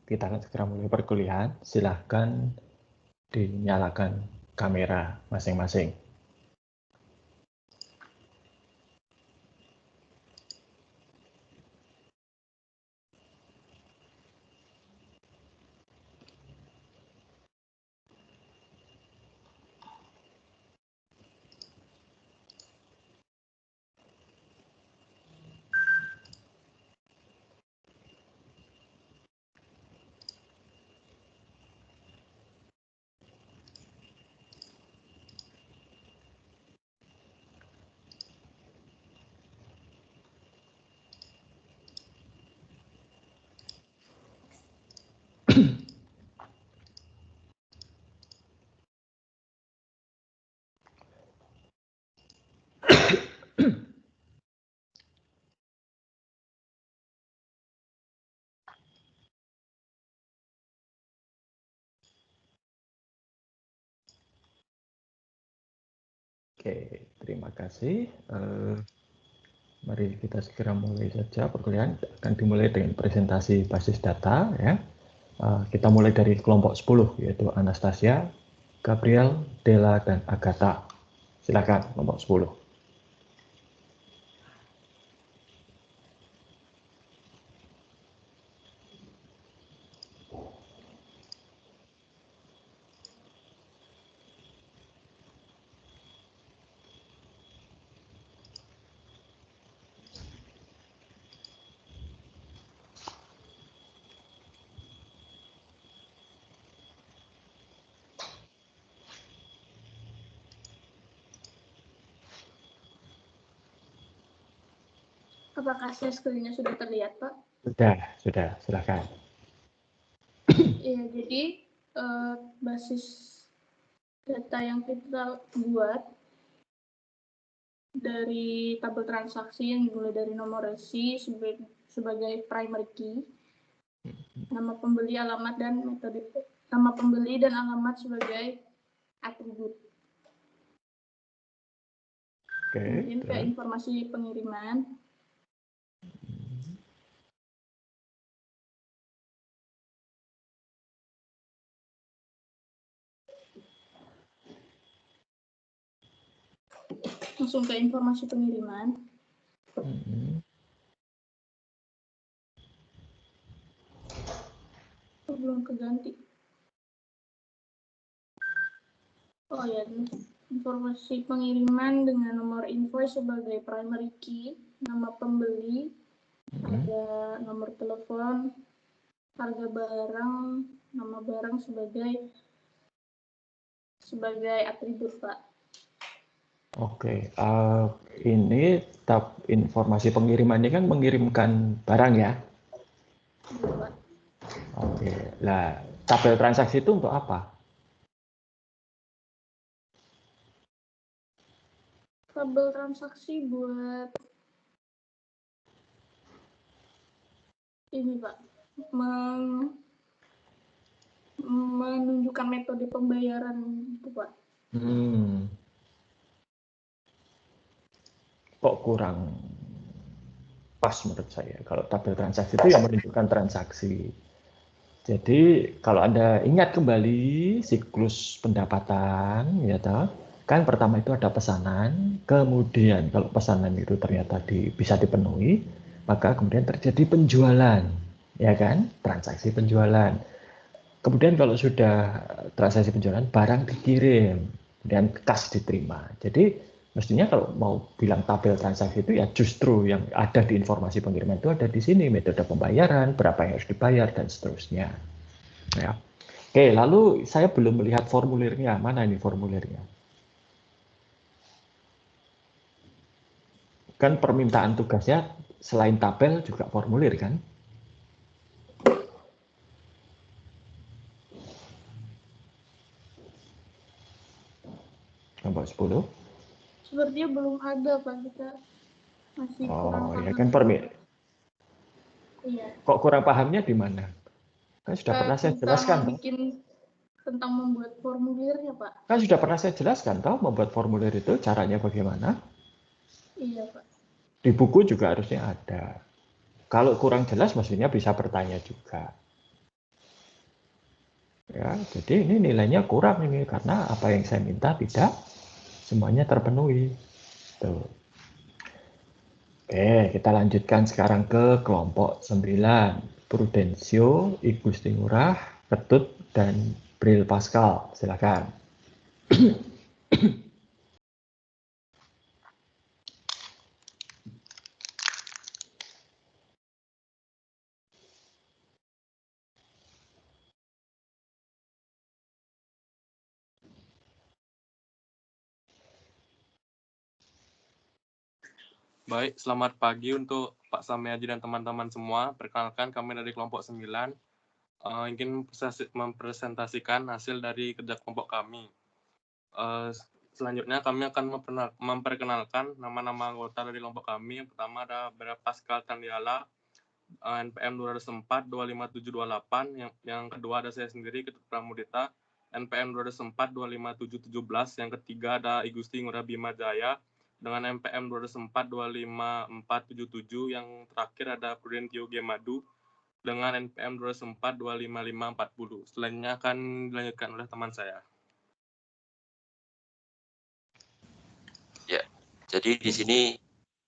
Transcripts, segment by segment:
kita akan segera mulai perkuliahan. Silahkan dinyalakan kamera masing-masing. Oke, terima kasih. Mari kita segera mulai saja perkuliahan. Akan dimulai dengan presentasi basis data ya. Kita mulai dari kelompok 10 yaitu Anastasia, Gabriel, Della, dan Agatha. Silakan kelompok 10. Apakah share screen-nya sudah terlihat, Pak? Sudah, silakan. Iya, jadi basis data yang kita buat dari tabel transaksi yang dimulai dari nomor resi sebagai primary key, nama pembeli, alamat, dan metode nama pembeli dan alamat sebagai atribut. Kemudian ke informasi pengiriman. Langsung ke informasi pengiriman. Belum keganti. Oh ya, informasi pengiriman dengan nomor invoice sebagai primary key, nama pembeli, ada nomor telepon, harga barang, nama barang sebagai atribut, Pak. Oke, ini informasi pengiriman ini kan mengirimkan barang ya? Iya, Pak. Oke, lah tabel transaksi itu untuk apa? Tabel transaksi buat ini, Pak, menunjukkan metode pembayaran itu, Pak. Kok kurang pas menurut saya. Kalau tabel transaksi itu yang menunjukkan transaksi. Jadi kalau Anda ingat kembali siklus pendapatan, ya toh, kan pertama itu ada pesanan, kemudian kalau pesanan itu ternyata bisa dipenuhi, maka kemudian terjadi penjualan, ya kan, transaksi penjualan. Kemudian kalau sudah transaksi penjualan, barang dikirim, dan kas diterima. Jadi mestinya kalau mau bilang tabel transaksi itu ya justru yang ada di informasi pengiriman itu ada di sini, metode pembayaran, berapa yang harus dibayar, dan seterusnya. Ya. Oke, lalu saya belum melihat formulirnya. Mana ini formulirnya? Kan permintaan tugasnya selain tabel juga formulir kan? Nomor 10. Sepertinya belum ada, Pak. Kita masih kurang paham. Ya kan Iya. Kok kurang pahamnya di mana? Kan sudah pernah saya jelaskan. Tentang membuat formulirnya, Pak. Kan sudah pernah saya jelaskan, tahu membuat formulir itu caranya bagaimana? Iya, Pak. Di buku juga harusnya ada. Kalau kurang jelas, mestinya bisa bertanya juga. Ya, jadi ini nilainya kurang ini karena apa yang saya minta tidak semuanya terpenuhi. Tuh. Oke, kita lanjutkan sekarang ke kelompok 9. Prudencio, I Gusti Ngurah, Ketut, dan Bril Pascal. Silakan. Baik, selamat pagi untuk Pak Samiaji dan teman-teman semua. Perkenalkan, kami dari kelompok 9 ingin mempresentasikan hasil dari kerja kelompok kami. Selanjutnya kami akan memperkenalkan nama-nama anggota dari kelompok kami. Yang pertama ada Bril Pascal Tandiala, NPM 204 25728. Yang kedua ada saya sendiri, Ketut Pramudita, NPM 204 25717. Yang ketiga ada I Gusti Ngurah Bima Jaya dengan NPM 204 25477. Yang terakhir ada Prudencio G. Madu dengan NPM 204 25540. Selanjutnya akan dilanjutkan oleh teman saya. Ya, jadi di sini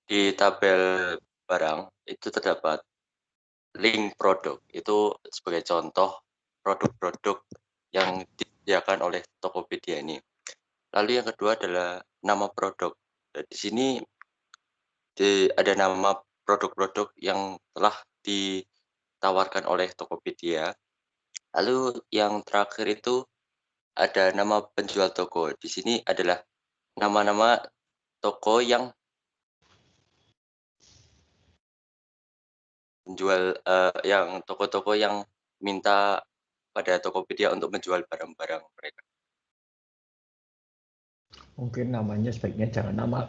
di tabel barang itu terdapat link produk. Itu sebagai contoh produk-produk yang disediakan oleh Tokopedia ini. Lalu yang kedua adalah nama produk. Dan di sini ada nama produk-produk yang telah ditawarkan oleh Tokopedia. Lalu yang terakhir itu ada nama penjual toko. Di sini adalah nama-nama toko yang menjual yang toko-toko yang minta pada Tokopedia untuk menjual barang-barang mereka. Mungkin namanya sebaiknya jangan nama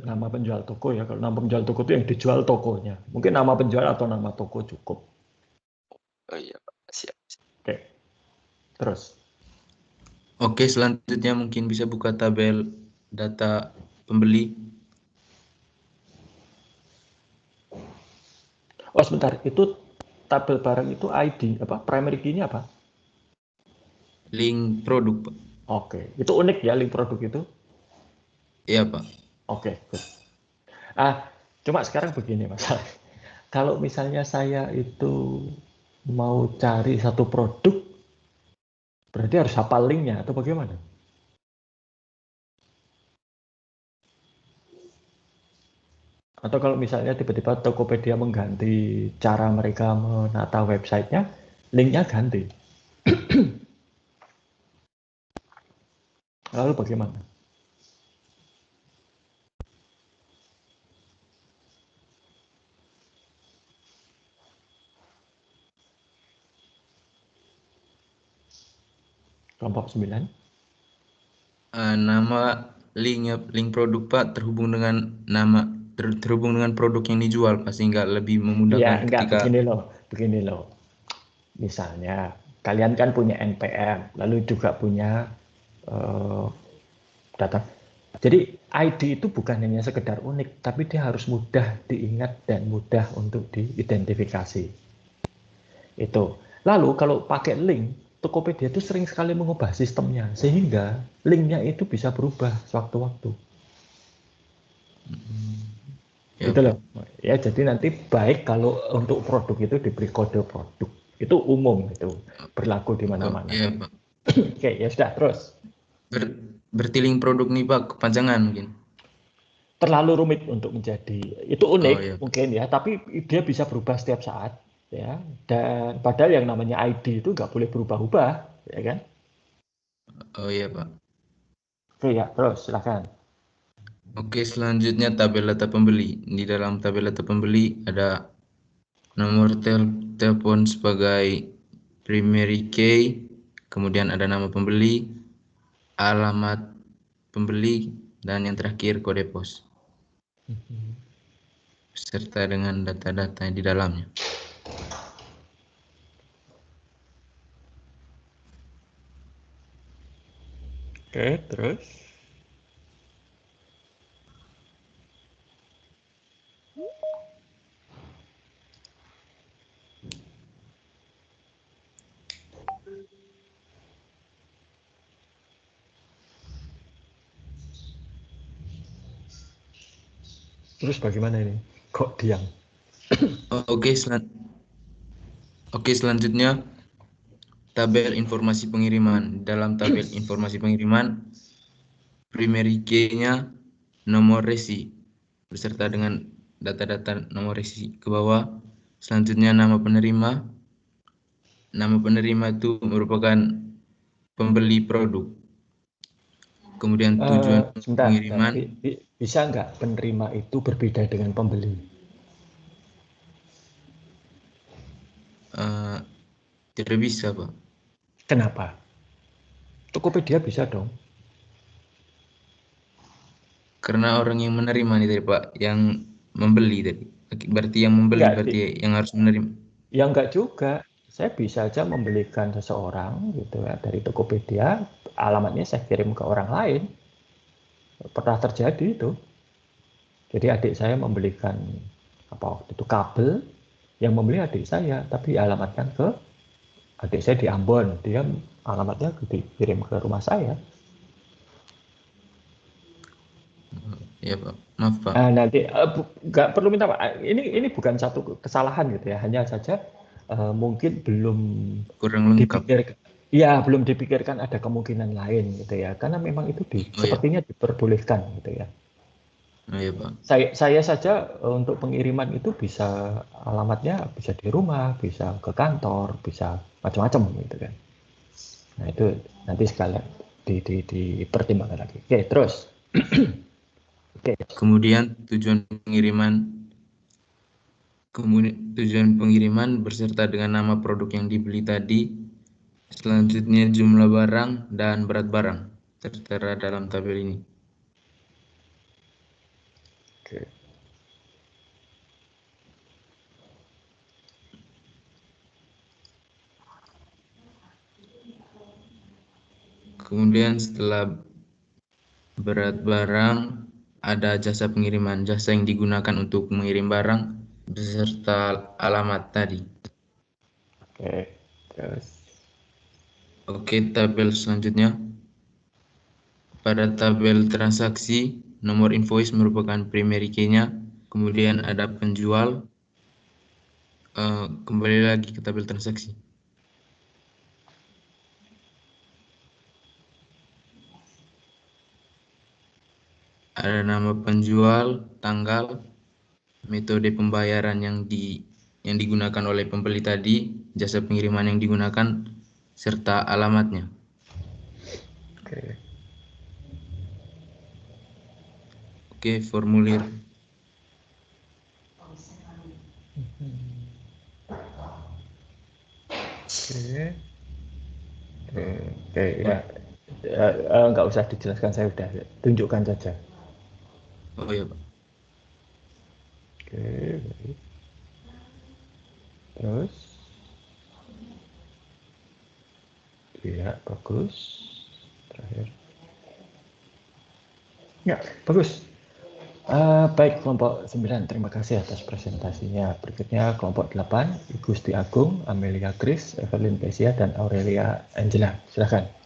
nama penjual toko ya. Kalau nama penjual toko itu yang dijual tokonya. Mungkin nama penjual atau nama toko cukup. Oh iya, Pak. Siap. Oke. Terus. Oke, selanjutnya mungkin bisa buka tabel data pembeli. Oh sebentar, itu tabel barang itu ID apa? Primary key-nya apa? Link produk, Pak. Oke, itu unik ya link produk itu. Iya, Pak. Oke, good. Cuma sekarang begini Mas. Kalau misalnya saya itu mau cari satu produk, berarti harus hafal linknya atau bagaimana? Atau kalau misalnya tiba-tiba Tokopedia mengganti cara mereka menata websitenya, linknya ganti. Lalu bagaimana? Kelompok 9. Nama link produk, Pak, terhubung dengan terhubung dengan produk yang dijual, Pak, sehingga lebih memudahkan Enggak, ketika begini loh. Misalnya, kalian kan punya NPM, lalu juga punya data. Jadi ID itu bukan hanya sekedar unik, tapi dia harus mudah diingat dan mudah untuk diidentifikasi. Itu. Lalu kalau pakai link, Tokopedia itu sering sekali mengubah sistemnya, sehingga linknya itu bisa berubah sewaktu-waktu. ya, Gitu Pak. loh. Ya, jadi nanti baik kalau untuk produk itu diberi kode produk. Itu umum, itu berlaku di mana-mana. Iya, Pak. Oke, ya sudah, terus. Berarti link produk nih, Pak, kepanjangan mungkin. Terlalu rumit untuk menjadi itu unik iya. mungkin ya, tapi dia bisa berubah setiap saat ya, dan padahal yang namanya ID itu nggak boleh berubah-ubah ya kan. Oh iya, Pak. Oke ya, terus silakan. Oke, selanjutnya tabel data pembeli. Di dalam tabel data pembeli ada nomor telepon sebagai primary key, kemudian ada nama pembeli, alamat pembeli, dan yang terakhir kode pos, serta dengan data-data di dalamnya. Oke, terus. Terus bagaimana ini? Kok diam? Oke, selanjutnya tabel informasi pengiriman. Dalam tabel informasi pengiriman, primary key-nya nomor resi beserta dengan data-data nomor resi ke bawah. Selanjutnya nama penerima. Nama penerima itu merupakan pembeli produk. Kemudian tujuan Sebentar, pengiriman. bisa nggak penerima itu berbeda dengan pembeli? Tidak bisa, Pak. Kenapa? Tokopedia bisa dong. Karena orang yang menerima nih tadi, Pak, yang membeli tadi. Berarti yang membeli Enggak, berarti yang harus menerima. ya enggak juga. Saya bisa aja membelikan seseorang gitu ya dari Tokopedia, alamatnya saya kirim ke orang lain. Pernah terjadi itu. Jadi adik saya membelikan waktu itu kabel, yang membeli adik saya, tapi alamatkan ke adik saya di Ambon. Dia alamatnya dikirim ke rumah saya. Ya, Pak. Maaf, Pak. Nanti nggak perlu minta Pak. Ini bukan satu kesalahan gitu ya, hanya saja mungkin belum Kurang lengkap. belum dipikirkan ada kemungkinan lain gitu ya, karena memang itu sepertinya diperbolehkan gitu ya. Oh, ya, Pak. Saya saja untuk pengiriman itu bisa alamatnya bisa di rumah, bisa ke kantor, bisa macam-macam gitu kan. Nah itu nanti sekalian dipertimbangkan lagi. Oke, terus. Kemudian tujuan pengiriman beserta dengan nama produk yang dibeli tadi. Selanjutnya jumlah barang dan berat barang tertera dalam tabel ini. Oke. Kemudian setelah berat barang, ada jasa pengiriman, jasa yang digunakan untuk mengirim barang beserta alamat tadi. Oke, terus. Oke, tabel selanjutnya. Pada tabel transaksi, nomor invoice merupakan primary key-nya. Kemudian ada penjual. Kembali lagi ke tabel transaksi. Ada nama penjual, tanggal, metode pembayaran yang digunakan oleh pembeli tadi, jasa pengiriman yang digunakan, serta alamatnya. Oke, formulir. Oke, ya. Nggak usah dijelaskan, saya udah tunjukkan saja. Oh iya, Pak. Oke, baik. Terus. Ya, bagus. Terakhir. Ya, bagus. Baik, kelompok 9, terima kasih atas presentasinya. Berikutnya kelompok 8, Gusti Agung, Amelia Chris, Evelyn Pesia, dan Aurelia Angela. Silakan.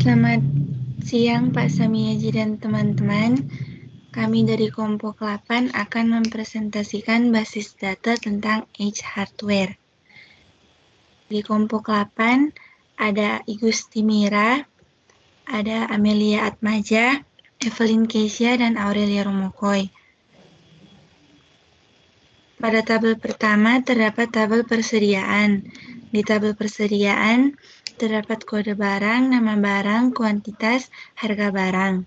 Selamat siang Pak Samiyaji dan teman-teman. Kami dari kelompok 8 akan mempresentasikan basis data tentang Edge Hardware. Di kelompok 8 ada Igusti Mira, ada Amelia Atmaja, Evelyn Kesia, dan Aurelia Romokoy. Pada tabel pertama terdapat tabel persediaan. Di tabel persediaan terdapat kode barang, nama barang, kuantitas, harga barang.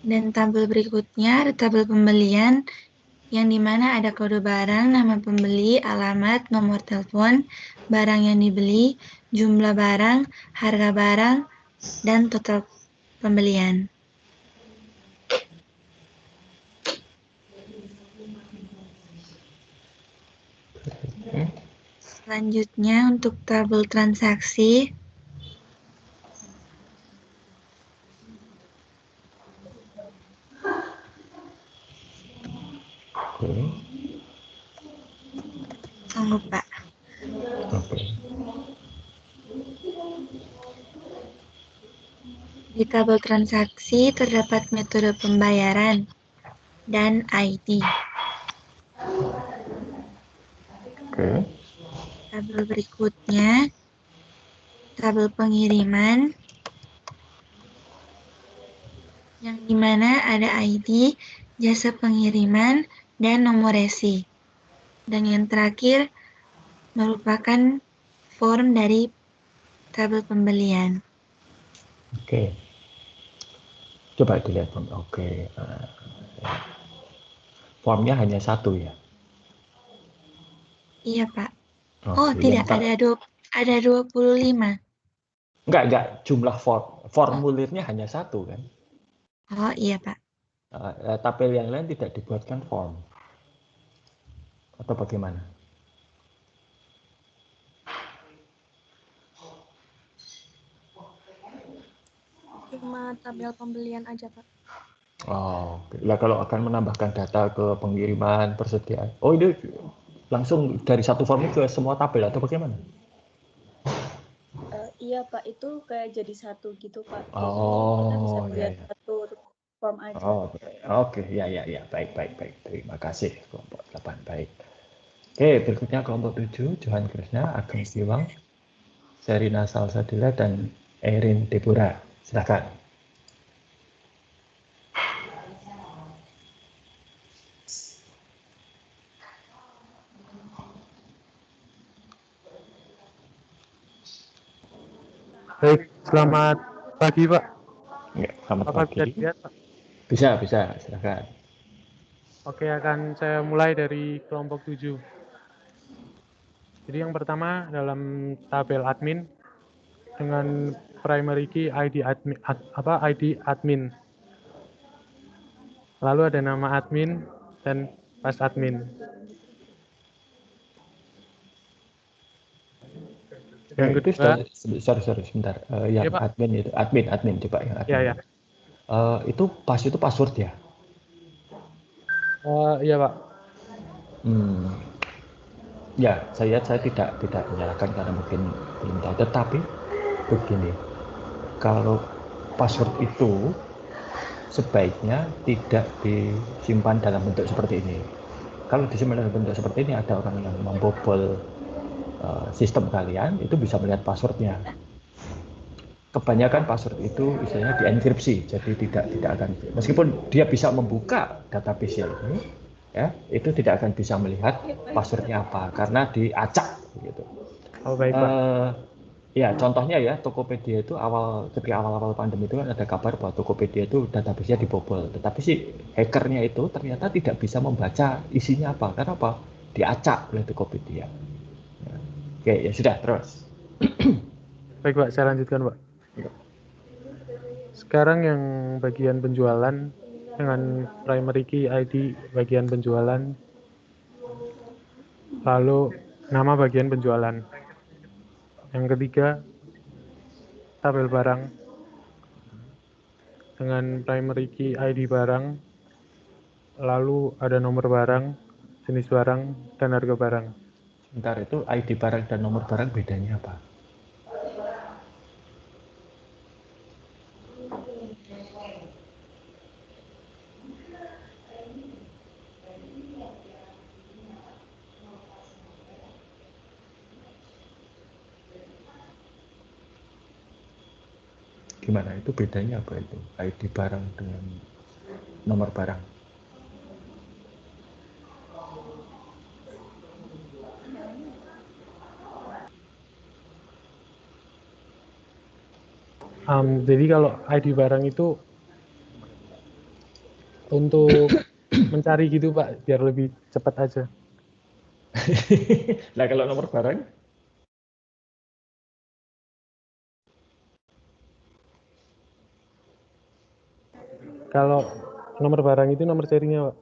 Dan tabel berikutnya ada tabel pembelian, yang dimana ada kode barang, nama pembeli, alamat, nomor telepon, barang yang dibeli, jumlah barang, harga barang, dan total pembelian. Selanjutnya untuk tabel transaksi, Oke. tunggu Pak. Oke. Di tabel transaksi terdapat metode pembayaran dan ID. Oke. Tabel berikutnya, tabel pengiriman, yang dimana ada ID, jasa pengiriman, dan nomor resi. Dan yang terakhir merupakan form dari tabel pembelian. Oke. Coba dilihat form. Oke. Formnya hanya satu ya? Iya Pak. Oke, Oh tidak, ada 25. Enggak. Jumlah formulirnya hanya satu kan? Oh iya Pak. Tabel yang lain tidak dibuatkan form. Atau bagaimana? Cuma tabel pembelian aja, Pak. Oh, oke. Lah kalau akan menambahkan data ke pengiriman, persediaan. Oh, ini langsung dari satu form ke semua tabel atau bagaimana? Iya, Pak. Itu kayak jadi satu gitu, Pak. Jadi kita bisa Oh, lihat ya. satu form aja. Oh, oke. Ya. Baik. Terima kasih kelompok 8. Baik. Oke, berikutnya kelompok 7, Johan Krisna, Ageng Giwang, Serina Salsabila, dan Erin Deborah. Silakan. Baik, selamat pagi Pak. Ya, selamat Apa pagi. bisa dilihat Pak? Bisa, silakan. Oke, akan saya mulai dari kelompok 7. Jadi yang pertama dalam tabel admin dengan primary key ID admin. Lalu ada nama admin dan pas admin. Yang Itu kedua, sorry, sebentar. Yang ya, Pak. admin itu, admin coba yang admin. Ya. Itu password ya? Iya Pak. Ya, saya tidak menyalahkan karena mungkin belum tahu. Tetapi begini, kalau password itu sebaiknya tidak disimpan dalam bentuk seperti ini. Kalau disimpan dalam bentuk seperti ini, ada orang yang membobol sistem kalian, itu bisa melihat passwordnya. Kebanyakan password itu istilahnya dienkripsi, jadi tidak akan, meskipun dia bisa membuka database ini, ya itu tidak akan bisa melihat passwordnya apa karena diacak gitu. Oh baik Pak. Ya contohnya ya Tokopedia itu ketika awal pandemi itu kan ada kabar bahwa Tokopedia itu database-nya dibobol, tetapi si hackernya itu ternyata tidak bisa membaca isinya apa, karena apa? Diacak oleh Tokopedia. Ya. Oke ya sudah terus. Baik Pak, saya lanjutkan Pak. Sekarang yang bagian penjualan dengan primary key ID bagian penjualan, lalu nama bagian penjualan. Yang ketiga, tabel barang dengan primary key ID barang, lalu ada nomor barang, jenis barang, dan harga barang. Sebentar, itu ID barang dan nomor barang bedanya apa? Gimana itu bedanya apa itu? ID barang dengan nomor barang. Jadi kalau ID barang itu untuk mencari gitu Pak, biar lebih cepat aja. Nah kalau nomor barang? Kalau nomor barang itu nomor serinya Pak.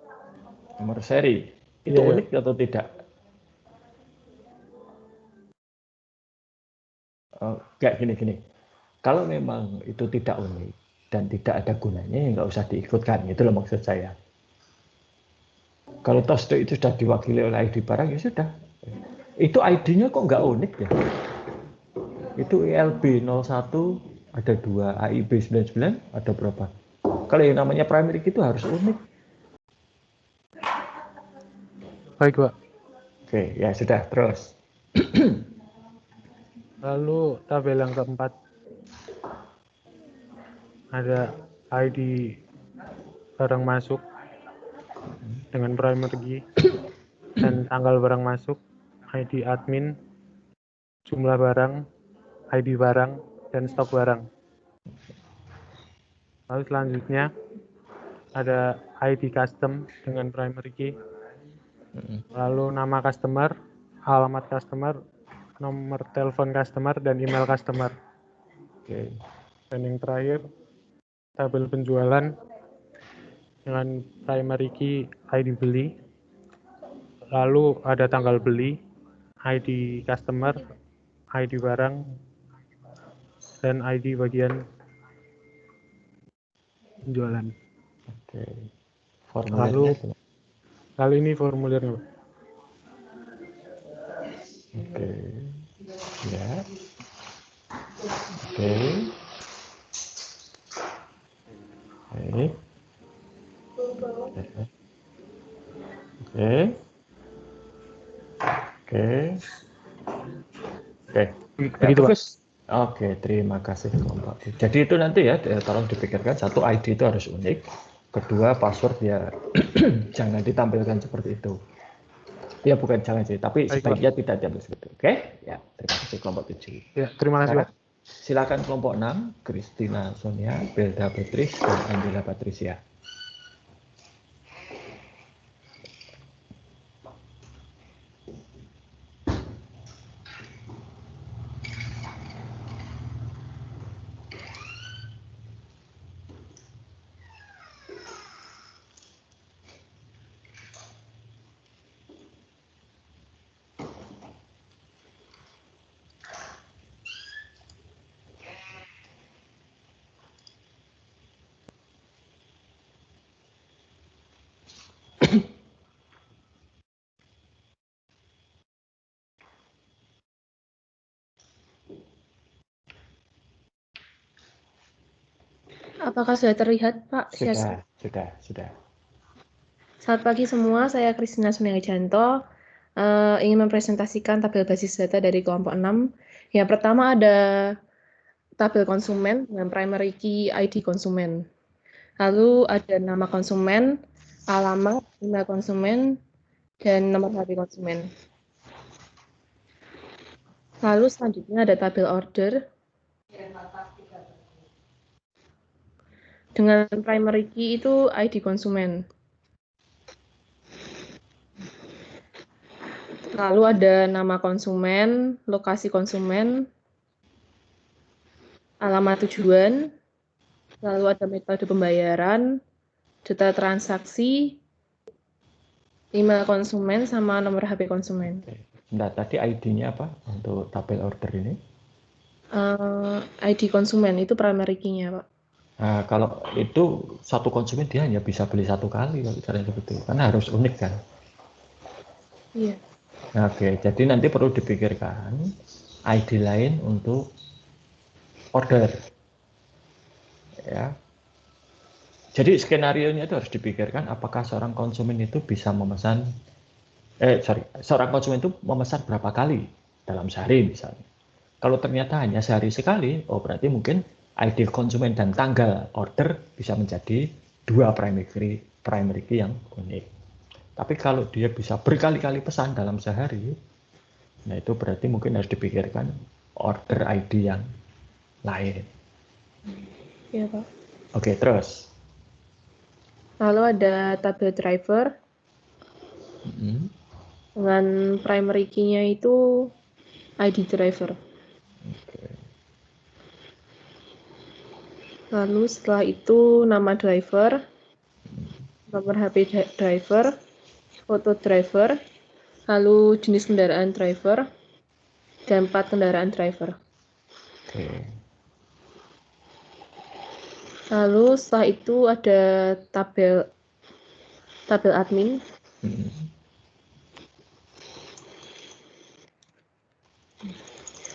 Nomor seri. Itu Iya. unik atau tidak? kayak gini. Kalau memang itu tidak unik dan tidak ada gunanya, ya nggak usah diikutkan. Itu loh maksud saya. Kalau toh itu sudah diwakili oleh ID barang, ya sudah. Itu ID-nya kok nggak unik ya? Itu ILB 01, ada 2, AIB 99, ada berapa? Kalau yang namanya primary key itu harus unik. Baik, Pak. Oke, ya sudah, terus. Lalu tabel yang keempat, ada ID barang masuk dengan primary key dan tanggal barang masuk, ID admin, jumlah barang, ID barang, dan stok barang. Lalu selanjutnya ada ID custom dengan primary key, lalu nama customer, alamat customer, nomor telepon customer, dan email customer. Oke. Dan yang terakhir, tabel penjualan dengan primary key ID beli, lalu ada tanggal beli, ID customer, ID barang, dan ID bagian penjualan. Oke. Formulirnya Lalu ini formulirnya, Pak. Oke. Ya. Oke. Baik. Oke. Begitu, Pak. Oke, terima kasih kelompok. Jadi itu nanti ya, tolong dipikirkan, satu ID itu harus unik, kedua password ya jangan ditampilkan seperti itu. Ya bukan jangan sih, tapi Baik, sebaiknya tidak diambil seperti itu. Oke? Ya, terima kasih kelompok 7. Ya, terima kasih, Pak. Silakan kelompok 6, Christina Sonia, Belda Beatrice, dan Angela Patricia. Apakah sudah terlihat, Pak? Sudah. Selamat pagi semua, saya Christina Sumiajanto. Ingin mempresentasikan tabel basis data dari kelompok 6. Yang pertama ada tabel konsumen dengan primary key ID konsumen. Lalu ada nama konsumen, alamat, email konsumen, dan nomor HP konsumen. Lalu selanjutnya ada tabel order dengan primary key itu ID konsumen. Lalu ada nama konsumen, lokasi konsumen, alamat tujuan, lalu ada metode pembayaran, data transaksi, email konsumen, sama nomor HP konsumen. Nah, tadi ID-nya apa untuk tabel order ini? ID konsumen itu primary key-nya, Pak. Nah, kalau itu satu konsumen dia hanya bisa beli satu kali kalau caranya seperti itu, karena harus unik kan? Iya. Oke, jadi nanti perlu dipikirkan ID lain untuk order. Ya. Jadi skenario-nya itu harus dipikirkan apakah seorang konsumen itu bisa memesan seorang konsumen itu memesan berapa kali dalam sehari misalnya. Kalau ternyata hanya sehari sekali, oh berarti mungkin ID konsumen dan tanggal order bisa menjadi dua primary key yang unik. Tapi kalau dia bisa berkali-kali pesan dalam sehari, nah itu berarti mungkin harus dipikirkan order ID yang lain. Iya, Pak. Oke, terus. Lalu ada tabel driver. Dengan primary key-nya itu ID driver. Lalu setelah itu nama driver, nomor HP driver, foto driver, lalu jenis kendaraan driver, dan plat kendaraan driver. Oke. Lalu setelah itu ada tabel admin.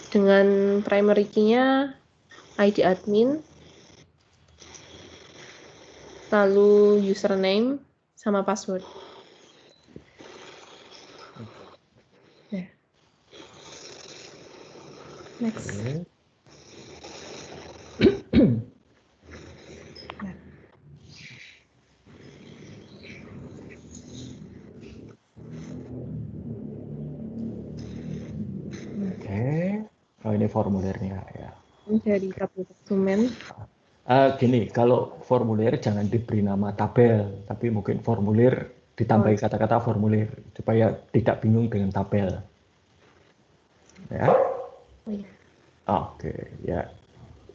Dengan primary key-nya ID admin, lalu username sama password. Ya. Next. Oke. Oke. Oh, ini formulirnya ya. Dari tabel konsumen. Gini, kalau formulir jangan diberi nama tabel, tapi mungkin formulir ditambahi kata-kata formulir supaya tidak bingung dengan tabel. Ya. Oke, ya.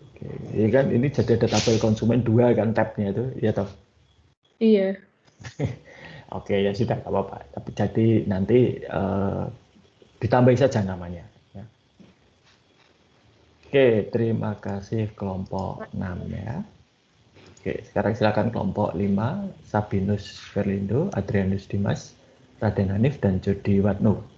Oke, ini kan ini jadi ada tabel konsumen 2 kan tabnya itu, ya toh? Iya. Oke, ya sudah, nggak apa-apa. Tapi jadi nanti ditambahi saja namanya. Ya. Oke, terima kasih kelompok 6 ya. Oke, sekarang silakan kelompok 5, Sabinus Verlindo, Adrianus Dimas, Raden Hanif, dan Jody Watno.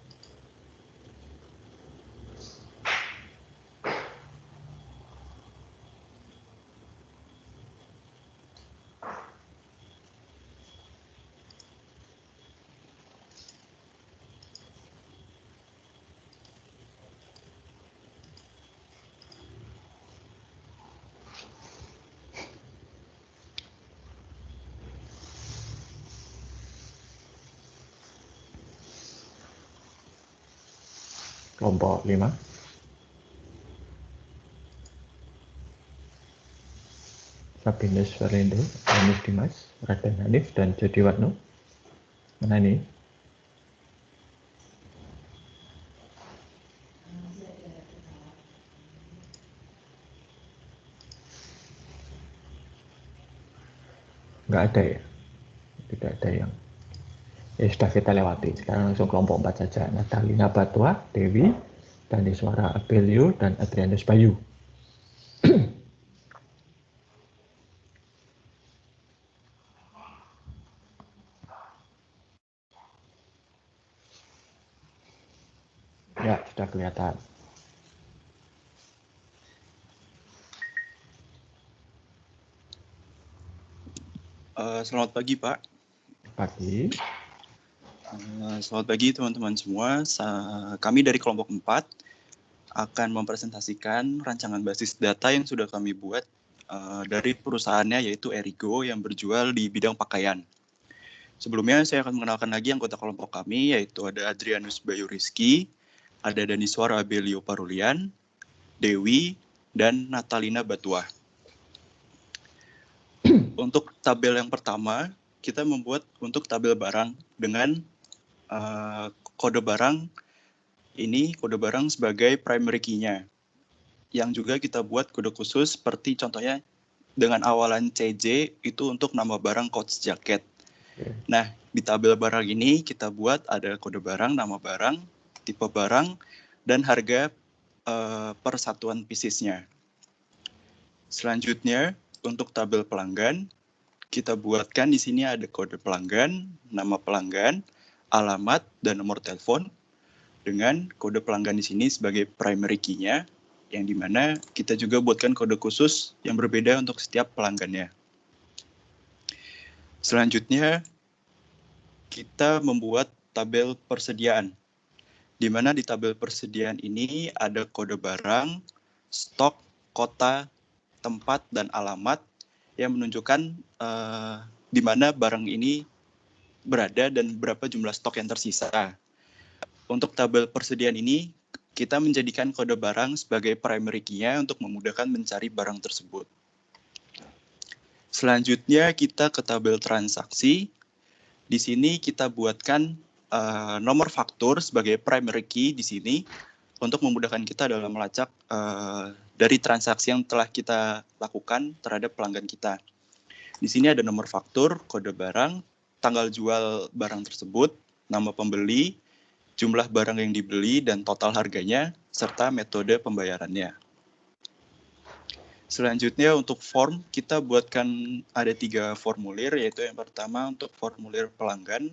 Kelompok 5. Sabinus Verlindo, Adrianus Dimas, Raden Hanif, dan Jody Watno. Mana ini? Nggak ada ya? Tidak ada yang... Ya sudah kita lewati. Sekarang langsung kelompok 4 saja. Natalina Batwa, Dewi, Daniswara Abelio, dan Adrianus Bayu. Ya, sudah kelihatan. Selamat pagi, Pak. Pagi. Selamat pagi, teman-teman semua. Kami dari kelompok 4 akan mempresentasikan rancangan basis data yang sudah kami buat dari perusahaannya, yaitu Erigo, yang berjual di bidang pakaian. Sebelumnya, saya akan mengenalkan lagi anggota kelompok kami, yaitu ada Adrianus Bayu Rizky, ada Daniswara Abelio Parulian, Dewi, dan Natalina Batwa. Untuk tabel yang pertama, kita membuat untuk tabel barang dengan kode barang ini, kode barang sebagai primary key-nya. Yang juga kita buat kode khusus seperti contohnya dengan awalan CJ itu untuk nama barang coach jacket. Nah, di tabel barang ini kita buat ada kode barang, nama barang, tipe barang, dan harga per satuan piecesnya. Selanjutnya, untuk tabel pelanggan, kita buatkan di sini ada kode pelanggan, nama pelanggan, alamat, dan nomor telepon, dengan kode pelanggan di sini sebagai primary key-nya, yang dimana kita juga buatkan kode khusus yang berbeda untuk setiap pelanggannya. Selanjutnya, kita membuat tabel persediaan, di mana di tabel persediaan ini ada kode barang, stok, kota, tempat, dan alamat yang menunjukkan di mana barang ini berada dan berapa jumlah stok yang tersisa. Untuk tabel persediaan ini, kita menjadikan kode barang sebagai primary key-nya untuk memudahkan mencari barang tersebut. Selanjutnya kita ke tabel transaksi. Di sini kita buatkan nomor faktur sebagai primary key di sini untuk memudahkan kita dalam melacak dari transaksi yang telah kita lakukan terhadap pelanggan kita. Di sini ada nomor faktur, kode barang, tanggal jual barang tersebut, nama pembeli, jumlah barang yang dibeli, dan total harganya, serta metode pembayarannya. Selanjutnya untuk form, kita buatkan ada 3 formulir, yaitu yang pertama untuk formulir pelanggan,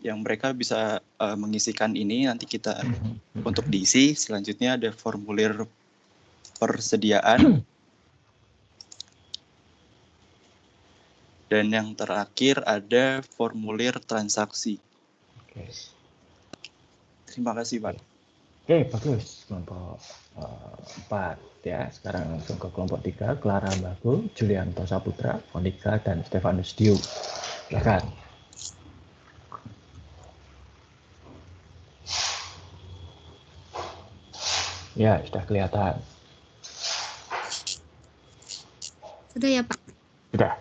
yang mereka bisa mengisikan ini, nanti kita untuk diisi. Selanjutnya ada formulir persediaan. Dan yang terakhir ada formulir transaksi. Oke. Terima kasih, Pak. Oke, bagus. Kelompok 4 ya. Sekarang langsung ke kelompok 3, Clara Mbago, Julianto Saputra, Monica, dan Stefanus Dio. Silakan. Ya, sudah kelihatan. Sudah ya, Pak? Sudah.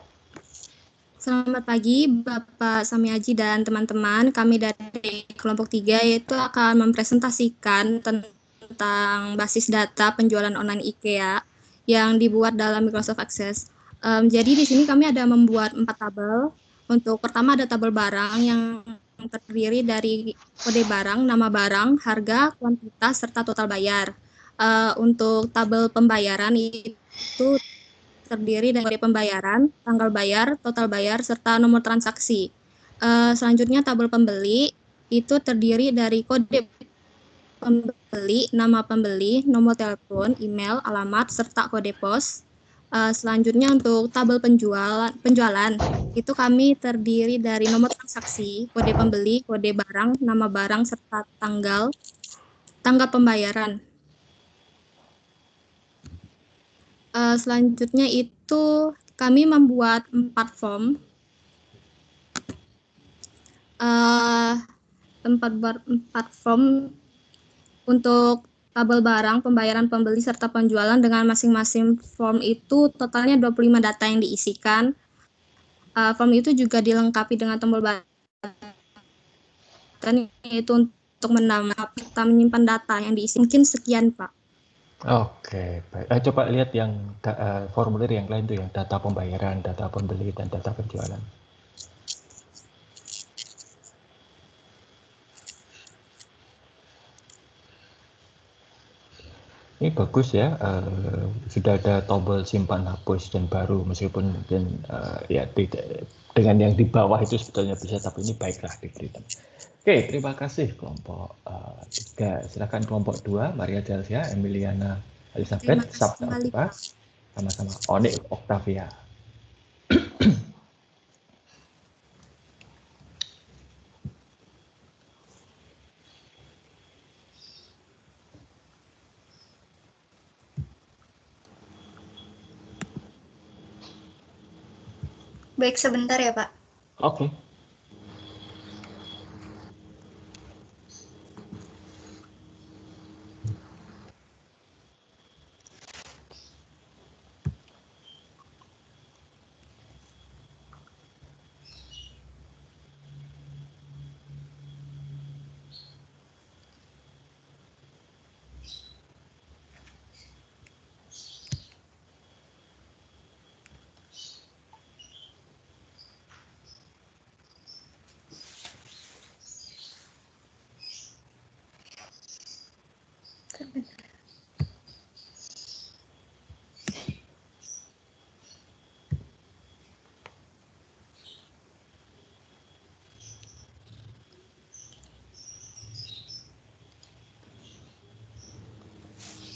Selamat pagi, Bapak Samiaji dan teman-teman. Kami dari kelompok 3 yaitu akan mempresentasikan tentang basis data penjualan online IKEA yang dibuat dalam Microsoft Access. Jadi di sini kami ada membuat 4 tabel. Untuk pertama ada tabel barang yang terdiri dari kode barang, nama barang, harga, kuantitas, serta total bayar. Untuk tabel pembayaran itu terdiri dari pembayaran, tanggal bayar, total bayar, serta nomor transaksi. Selanjutnya tabel pembeli itu terdiri dari kode pembeli, nama pembeli, nomor telepon, email, alamat, serta kode pos. Selanjutnya untuk tabel penjualan itu kami terdiri dari nomor transaksi, kode pembeli, kode barang, nama barang, serta tanggal pembayaran. Selanjutnya itu kami membuat 4 form. 4 form untuk tabel barang, pembayaran pembeli, serta penjualan dengan masing-masing form itu totalnya 25 data yang diisikan. Form itu juga dilengkapi dengan tombol button yaitu untuk menambah serta menyimpan data yang diisi. Mungkin sekian, Pak. Oke, baik. Coba lihat yang formulir yang lain tuh, yang data pembayaran, data pembeli, dan data penjualan. Ini bagus ya, sudah ada tombol simpan, hapus, dan baru, meskipun mungkin ya dengan yang di bawah itu sebetulnya bisa, tapi ini baiklah diberikan. Oke, terima kasih kelompok 3. Silakan kelompok 2, Maria Delsia, Emiliana Elizabeth, Sabta Opa, sama-sama Onik Octavia. Baik, sebentar ya, Pak. Oke.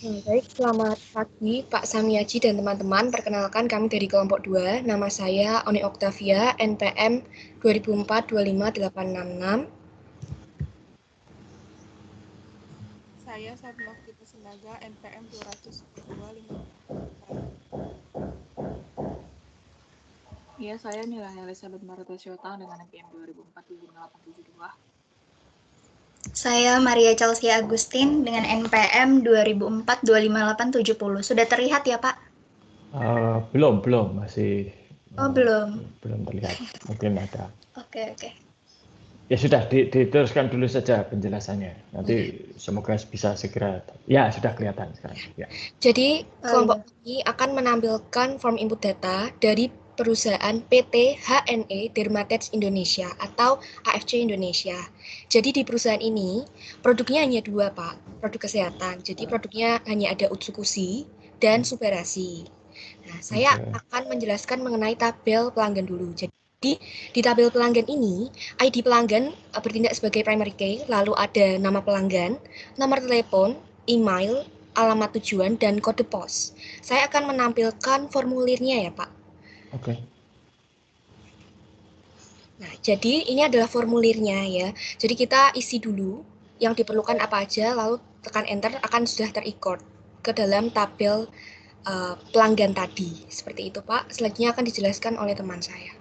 Baik, selamat pagi Pak Samiaji dan teman-teman. Perkenalkan kami dari kelompok 2. Nama saya Oni Octavia, NPM 2004-25866. Saya Sabnokita Senaga, NPM 210-254. Iya, saya Milana Elizabeth Marta Syotang dengan NPM 2004-25872. Saya Maria Chelsea Agustin dengan NPM 2004-25870. Sudah terlihat ya, Pak? Belum, masih. Belum. Belum terlihat. Mungkin ada. Oke. Ya sudah, diteruskan dulu saja penjelasannya. Nanti semoga bisa segera. Ya, sudah kelihatan sekarang. Ya. Jadi, kelompok ini akan menampilkan form input data dari perusahaan PT HNE Dermatech Indonesia atau AFC Indonesia. Jadi di perusahaan ini produknya hanya 2, Pak, produk kesehatan. Jadi produknya hanya ada Utsukushi dan Subarasi. Nah, saya akan menjelaskan mengenai tabel pelanggan dulu. Jadi, di tabel pelanggan ini, ID pelanggan bertindak sebagai primary key, lalu ada nama pelanggan, nomor telepon, email, alamat tujuan, dan kode pos. Saya akan menampilkan formulirnya ya, Pak. Oke. Nah, jadi ini adalah formulirnya ya. Jadi kita isi dulu yang diperlukan apa aja, lalu tekan enter, akan sudah ter-record ke dalam tabel pelanggan tadi. Seperti itu, Pak. Selanjutnya akan dijelaskan oleh teman saya.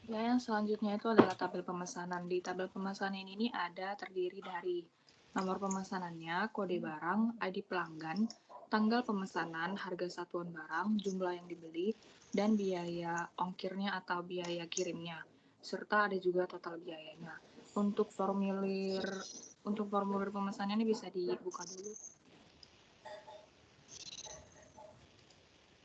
Ya, yang selanjutnya itu adalah tabel pemesanan. Di tabel pemesanan ini terdiri dari nomor pemesanannya, kode barang, ID pelanggan, tanggal pemesanan, harga satuan barang, jumlah yang dibeli, dan biaya ongkirnya atau biaya kirimnya, serta ada juga total biayanya. Untuk formulir pemesanannya bisa dibuka dulu.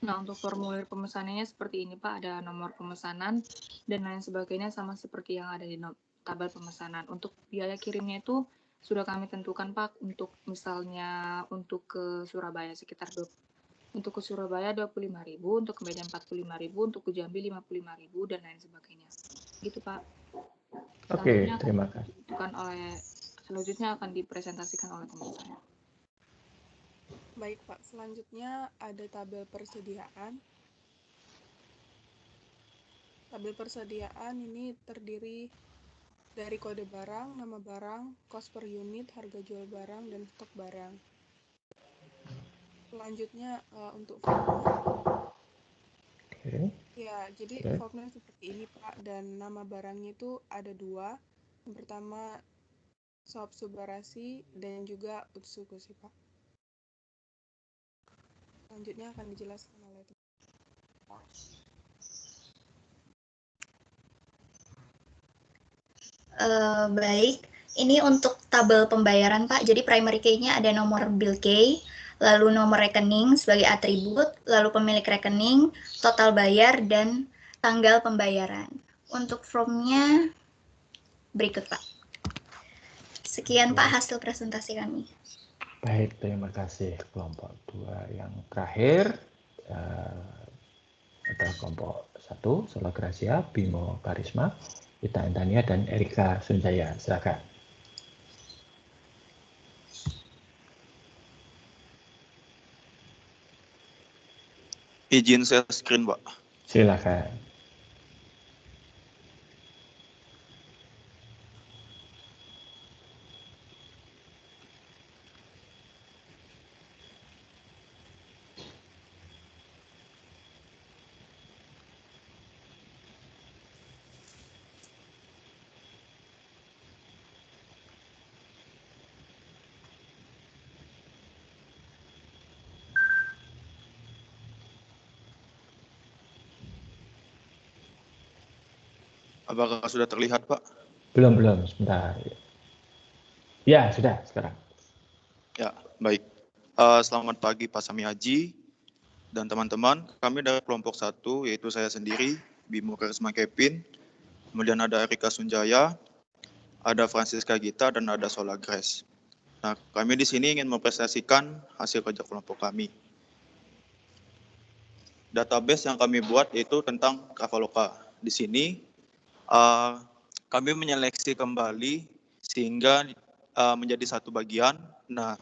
Nah, untuk formulir pemesanannya seperti ini, Pak. Ada nomor pemesanan dan lain sebagainya sama seperti yang ada di tabel pemesanan. Untuk biaya kirimnya itu sudah kami tentukan, Pak. Untuk misalnya untuk ke Surabaya untuk ke Surabaya 25.000, untuk ke Medan 45.000, untuk ke Jambi 55.000 dan lain sebagainya. Gitu, Pak. Oke, terima kasih. Selanjutnya akan dipresentasikan oleh teman saya. Baik, Pak. Selanjutnya ada tabel persediaan. Tabel persediaan ini terdiri dari kode barang, nama barang, cost per unit, harga jual barang, dan stok barang. Selanjutnya untuk formnya. Ya, jadi formnya seperti ini, Pak. Dan nama barangnya itu ada 2. Yang pertama Soap Subarasi dan juga Utsugushi, Pak. Selanjutnya akan dijelaskan oleh Baik, ini untuk tabel pembayaran, Pak. Jadi primary key-nya ada nomor bill key, lalu nomor rekening sebagai atribut, lalu pemilik rekening, total bayar, dan tanggal pembayaran. Untuk formnya berikut, Pak. Sekian, Pak, hasil presentasi kami. Baik, terima kasih kelompok 2 yang terakhir. Ada kelompok 1, Sola Gracia, Bimo Karisma, Ita Intania, dan Erika Sunjaya. Silakan. Izin share screen, Pak. Silakan. Apakah sudah terlihat, Pak? Belum, sebentar. Ya, sudah sekarang. Ya, baik. Selamat pagi Pak Sami Haji dan teman-teman. Kami dari kelompok 1, yaitu saya sendiri, Bimo Karisma Kevin, kemudian ada Erika Sunjaya, ada Francisca Gita, dan ada Sola Grace. Nah, kami di sini ingin mempresentasikan hasil kerja kelompok kami. Database yang kami buat yaitu tentang Traveloka. Di sini kami menyeleksi kembali sehingga menjadi satu bagian. Nah,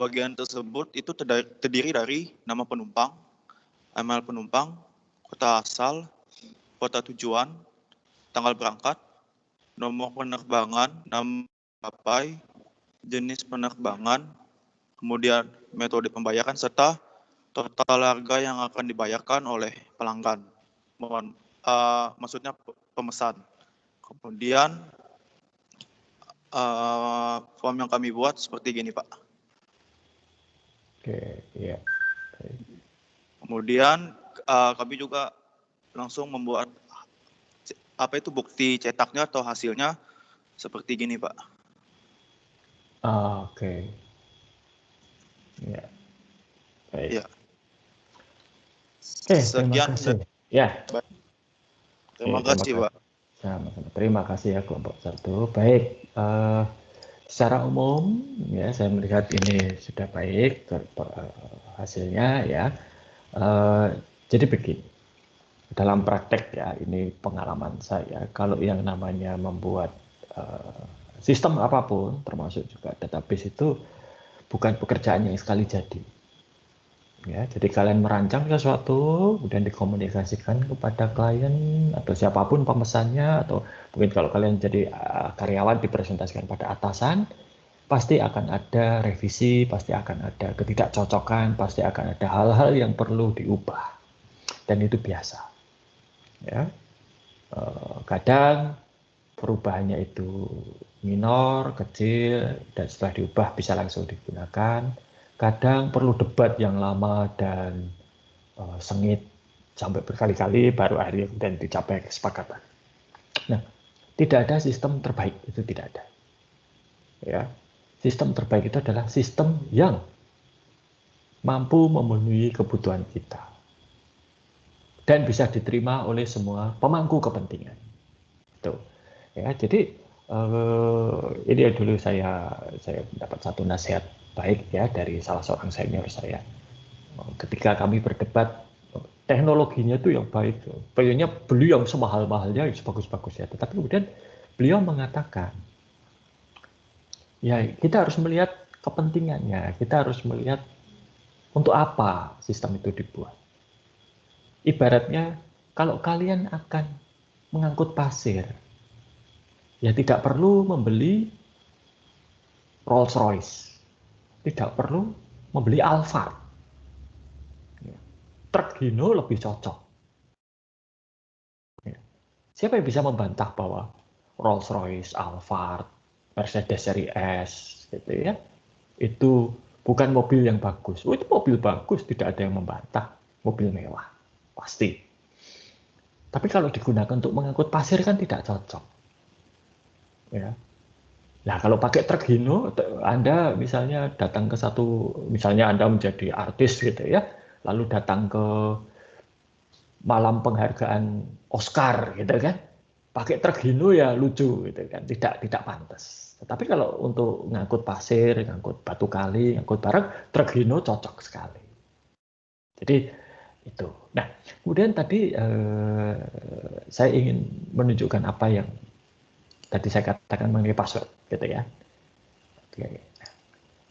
bagian tersebut itu terdiri dari nama penumpang, email penumpang, kota asal, kota tujuan, tanggal berangkat, nomor penerbangan, nama maskapai, jenis penerbangan, kemudian metode pembayaran, serta total harga yang akan dibayarkan oleh pelanggan. Maksudnya pemesan. Kemudian form yang kami buat seperti gini, Pak. Oke, iya. Kemudian kami juga langsung membuat bukti cetaknya atau hasilnya seperti gini, Pak. Oke. Ya. Baik. Ya. Oke, terima kasih. Ya. Terima kasih, Pak. Sama-sama. Terima kasih ya kelompok 1. Baik, secara umum ya saya melihat ini sudah baik hasilnya ya. Jadi begini, dalam praktek ya, ini pengalaman saya, kalau yang namanya membuat sistem apapun, termasuk juga database itu bukan pekerjaan yang sekali jadi. Ya, jadi kalian merancang sesuatu, kemudian dikomunikasikan kepada klien atau siapapun pemesannya, atau mungkin kalau kalian jadi karyawan dipresentasikan pada atasan, pasti akan ada revisi, pasti akan ada ketidakcocokan, pasti akan ada hal-hal yang perlu diubah, dan itu biasa. Ya, kadang perubahannya itu minor, kecil, dan setelah diubah bisa langsung digunakan. Kadang perlu debat yang lama dan sengit sampai berkali-kali baru akhirnya kemudian dicapai kesepakatan. Nah, tidak ada sistem terbaik, itu tidak ada. Ya, sistem terbaik itu adalah sistem yang mampu memenuhi kebutuhan kita dan bisa diterima oleh semua pemangku kepentingan. Tuh. Ya, jadi ini dulu saya mendapat satu nasihat baik ya dari salah seorang senior saya. Ketika kami berdebat, teknologinya itu yang baik, pengennya beli yang semahal-mahalnya, yang sebagus-bagusnya. Tetapi kemudian beliau mengatakan, ya kita harus melihat kepentingannya, kita harus melihat untuk apa sistem itu dibuat. Ibaratnya kalau kalian akan mengangkut pasir, ya tidak perlu membeli Rolls Royce, tidak perlu membeli Alphard. Truk Hino lebih cocok. Siapa yang bisa membantah bahwa Rolls Royce, Alphard, Mercedes Seri S, gitu ya, itu bukan mobil yang bagus. Oh, itu mobil bagus, tidak ada yang membantah. Mobil mewah, pasti. Tapi kalau digunakan untuk mengangkut pasir kan tidak cocok. Ya. Nah, kalau pakai truk Hino, Anda misalnya datang ke misalnya Anda menjadi artis gitu ya, lalu datang ke malam penghargaan Oscar gitu kan, pakai truk Hino ya lucu gitu kan, tidak pantas. Tetapi kalau untuk ngangkut pasir, ngangkut batu kali, ngangkut barang, truk Hino cocok sekali. Jadi itu. Nah, kemudian tadi saya ingin menunjukkan apa yang tadi saya katakan mengenai password gitu ya. Oke.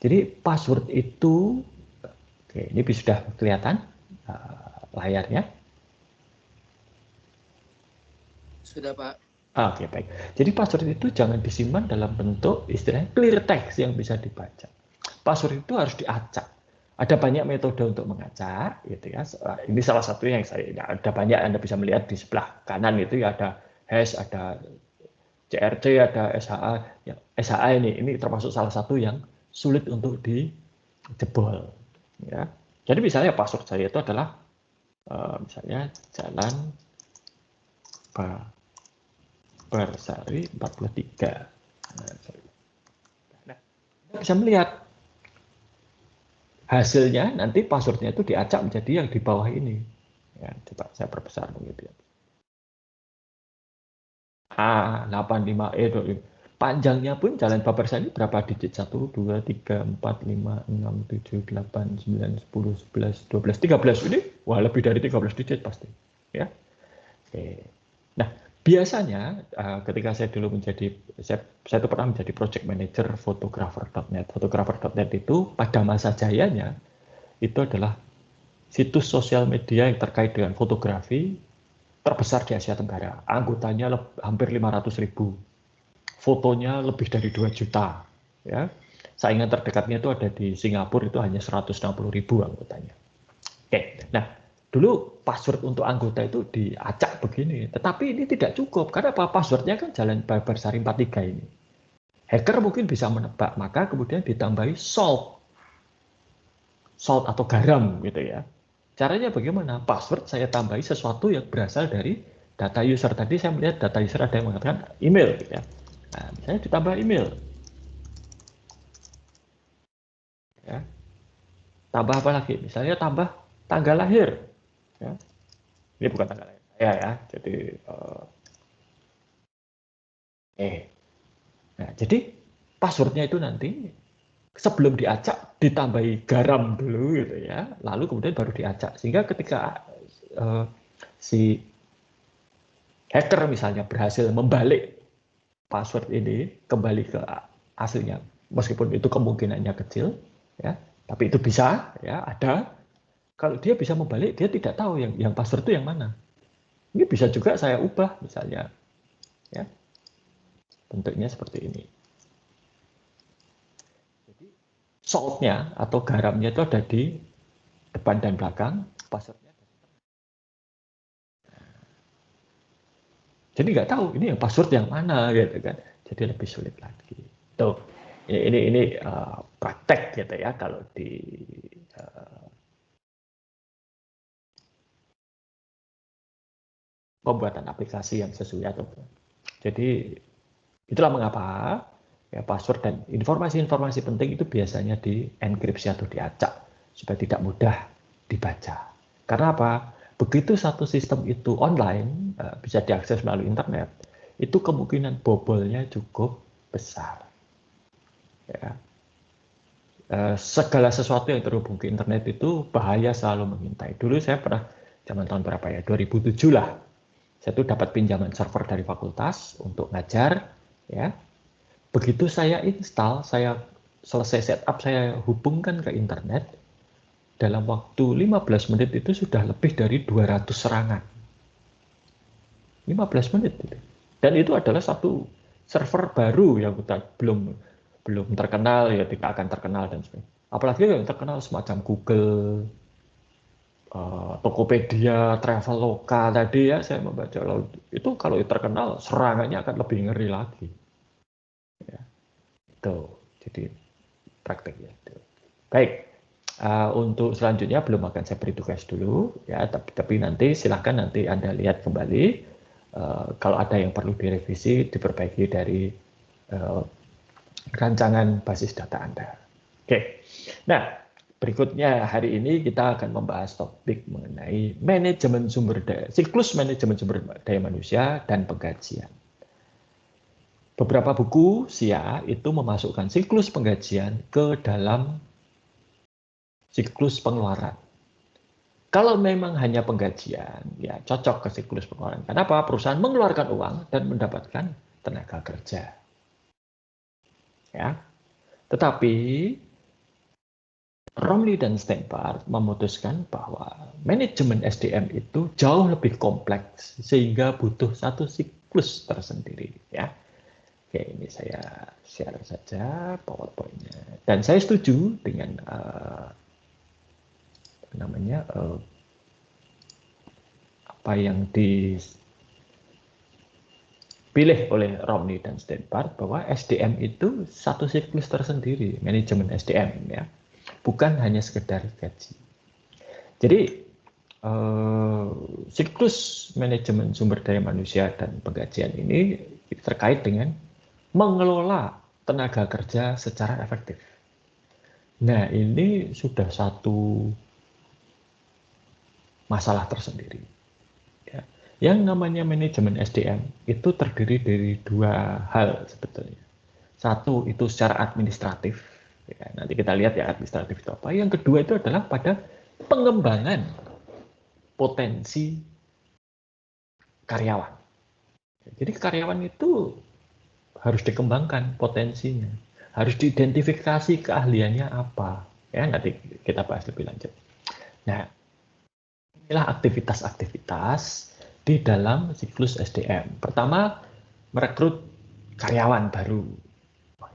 Jadi password itu, oke, ini sudah kelihatan layarnya. Sudah, Pak. Oke, baik. Jadi password itu jangan disimpan dalam bentuk istilahnya clear text yang bisa dibaca. Password itu harus diacak. Ada banyak metode untuk mengacak, gitu ya. Ini salah satu yang ada banyak, Anda bisa melihat di sebelah kanan itu ya, ada hash, ada CRC, ada SHA. Ya, SHA ini termasuk salah satu yang sulit untuk dijebol. Ya. Jadi misalnya password saya itu adalah misalnya Jalan Bersari 43. Nah, Anda bisa melihat hasilnya nanti passwordnya itu diacak menjadi yang di bawah ini. Ya, coba saya perbesar begitu ya. A85E. Panjangnya pun Jalan Bersari berapa digit? 1, 2, 3, 4, 5, 6, 7, 8, 9, 10, 11, 12, 13. Ini wah lebih dari 13 digit pasti. Ya. Oke. Nah, biasanya ketika saya dulu saya itu pernah menjadi project manager photographer.net. Photographer.net itu pada masa jayanya itu adalah situs sosial media yang terkait dengan fotografi terbesar di Asia Tenggara. Anggotanya hampir 500.000. Fotonya lebih dari 2 juta. Ya. Saingan terdekatnya itu ada di Singapura, itu hanya 160.000 anggotanya. Oke, nah dulu password untuk anggota itu diacak begini, tetapi ini tidak cukup karena passwordnya kan Jalan Bersari 43 ini. Hacker mungkin bisa menebak, maka kemudian ditambahi salt atau garam gitu ya. Caranya bagaimana? Password saya tambahi sesuatu yang berasal dari data user. Tadi saya melihat data user ada yang mengatakan email gitu ya. Nah, misalnya ditambah email. Ya. Tambah apa lagi? Misalnya tambah tanggal lahir. Ya. Ini bukan tanggal lahir saya ya. Jadi Nah, jadi passwordnya itu nanti sebelum diacak ditambahi garam dulu gitu ya, lalu kemudian baru diacak, sehingga ketika si hacker misalnya berhasil membalik password ini kembali ke aslinya, meskipun itu kemungkinannya kecil ya, tapi itu bisa ya, ada. Kalau dia bisa membalik, dia tidak tahu yang password itu yang mana. Ini bisa juga saya ubah misalnya ya, bentuknya seperti ini. Saltnya atau garamnya itu ada di depan dan belakang, passwordnya. Jadi nggak tahu ini yang password yang mana gitu kan. Jadi lebih sulit lagi. Tuh, ini praktek gitu ya kalau di pembuatan aplikasi yang sesuai atau. Jadi itulah mengapa ya password dan informasi-informasi penting itu biasanya dienkripsi atau diacak supaya tidak mudah dibaca. Karena apa? Begitu satu sistem itu online bisa diakses melalui internet, itu kemungkinan bobolnya cukup besar. Ya. Segala sesuatu yang terhubung ke internet itu bahaya selalu mengintai. Dulu saya pernah zaman tahun berapa ya? 2007 lah. Saya tuh dapat pinjaman server dari fakultas untuk ngajar, ya. Begitu saya install, saya selesai setup, saya hubungkan ke internet, dalam waktu 15 menit itu sudah lebih dari 200 serangan. 15 menit itu. Dan itu adalah satu server baru yang kita belum terkenal, ya tidak akan terkenal dan sebagainya. Apalagi yang terkenal semacam Google, Tokopedia, Traveloka tadi ya, saya membaca itu kalau terkenal serangannya akan lebih ngeri lagi. Ya. Itu jadi prakteknya. Baik, untuk selanjutnya belum akan saya beri tugas dulu ya, tapi nanti silahkan nanti Anda lihat kembali kalau ada yang perlu direvisi, diperbaiki dari rancangan basis data Anda. Oke, nah berikutnya hari ini kita akan membahas topik mengenai manajemen sumber daya, siklus manajemen sumber daya manusia dan penggajian. Beberapa buku SIA itu memasukkan siklus penggajian ke dalam siklus pengeluaran. Kalau memang hanya penggajian, ya cocok ke siklus pengeluaran. Kenapa? Perusahaan mengeluarkan uang dan mendapatkan tenaga kerja. Ya. Tetapi Romley dan Steinbart memutuskan bahwa manajemen SDM itu jauh lebih kompleks sehingga butuh satu siklus tersendiri. Ya. Oke, ini saya share saja PowerPoint-nya. Dan saya setuju dengan apa yang dipilih oleh Romley dan Steinbart bahwa SDM itu satu siklus tersendiri, manajemen SDM ya, bukan hanya sekedar gaji. Jadi siklus manajemen sumber daya manusia dan penggajian ini terkait dengan mengelola tenaga kerja secara efektif. Nah, ini sudah satu masalah tersendiri. Ya. Yang namanya manajemen SDM itu terdiri dari dua hal sebetulnya. Satu itu secara administratif. Ya, nanti kita lihat ya administratif itu apa. Yang kedua itu adalah pada pengembangan potensi karyawan. Jadi karyawan itu harus dikembangkan potensinya, harus diidentifikasi keahliannya apa. Ya, nanti kita bahas lebih lanjut. Nah, inilah aktivitas-aktivitas di dalam siklus SDM. Pertama, merekrut karyawan baru.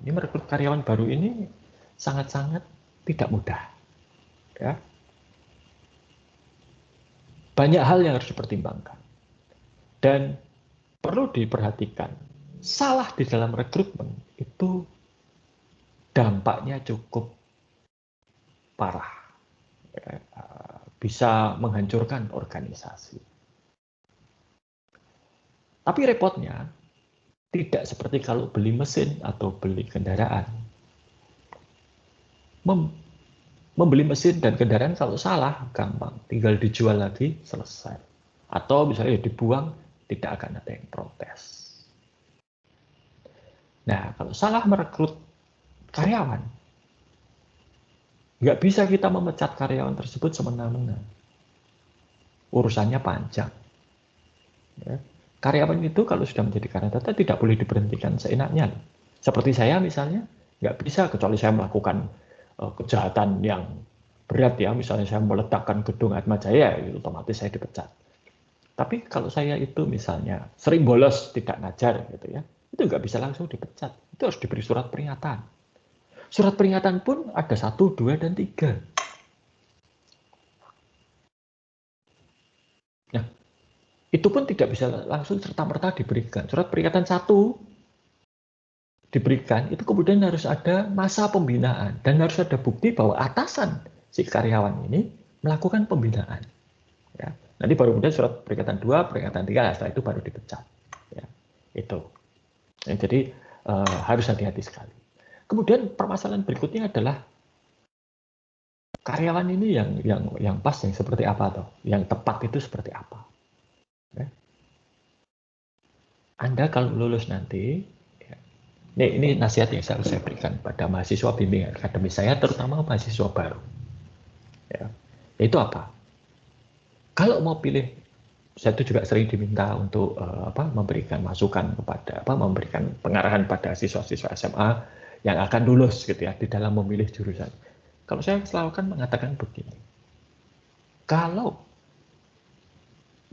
Ini merekrut karyawan baru ini sangat-sangat tidak mudah. Ya. Banyak hal yang harus dipertimbangkan. Dan perlu diperhatikan, salah di dalam rekrutmen itu dampaknya cukup parah. Ya. Bisa menghancurkan organisasi. Tapi repotnya tidak seperti kalau beli mesin atau beli kendaraan. Membeli mesin dan kendaraan kalau salah gampang, tinggal dijual lagi selesai. Atau misalnya dibuang, tidak akan ada yang protes. Kalau salah merekrut karyawan, nggak bisa kita memecat karyawan tersebut semena-mena. Urusannya panjang. Ya. Karyawan itu kalau sudah menjadi karyawan tetap tidak boleh diberhentikan seenaknya. Seperti saya misalnya, nggak bisa kecuali saya melakukan kejahatan yang berat ya, misalnya saya meledakkan gedung Atmajaya, itu otomatis saya dipecat. Tapi kalau saya itu misalnya sering bolos, tidak ngajar gitu ya, itu nggak bisa langsung dipecat. Itu harus diberi surat peringatan. Surat peringatan pun ada 1, 2, dan 3. Nah, itu pun tidak bisa langsung serta-merta diberikan. Surat peringatan 1 diberikan, itu kemudian harus ada masa pembinaan. Dan harus ada bukti bahwa atasan si karyawan ini melakukan pembinaan. Ya. Nanti baru kemudian surat peringatan 2, peringatan 3, setelah itu baru dipecat. Ya, itu. Ya, jadi harus hati-hati sekali. Kemudian permasalahan berikutnya adalah karyawan ini yang pas, yang seperti apa toh? Yang tepat itu seperti apa? Ya. Anda kalau lulus nanti, ya, ini nasihat yang selalu saya berikan pada mahasiswa bimbingan akademis saya, terutama mahasiswa baru. Ya. Itu apa? Kalau mau pilih, saya itu juga sering diminta untuk memberikan masukan kepada memberikan pengarahan pada siswa-siswa SMA yang akan lulus gitu ya di dalam memilih jurusan. Kalau saya selalu kan mengatakan begini, kalau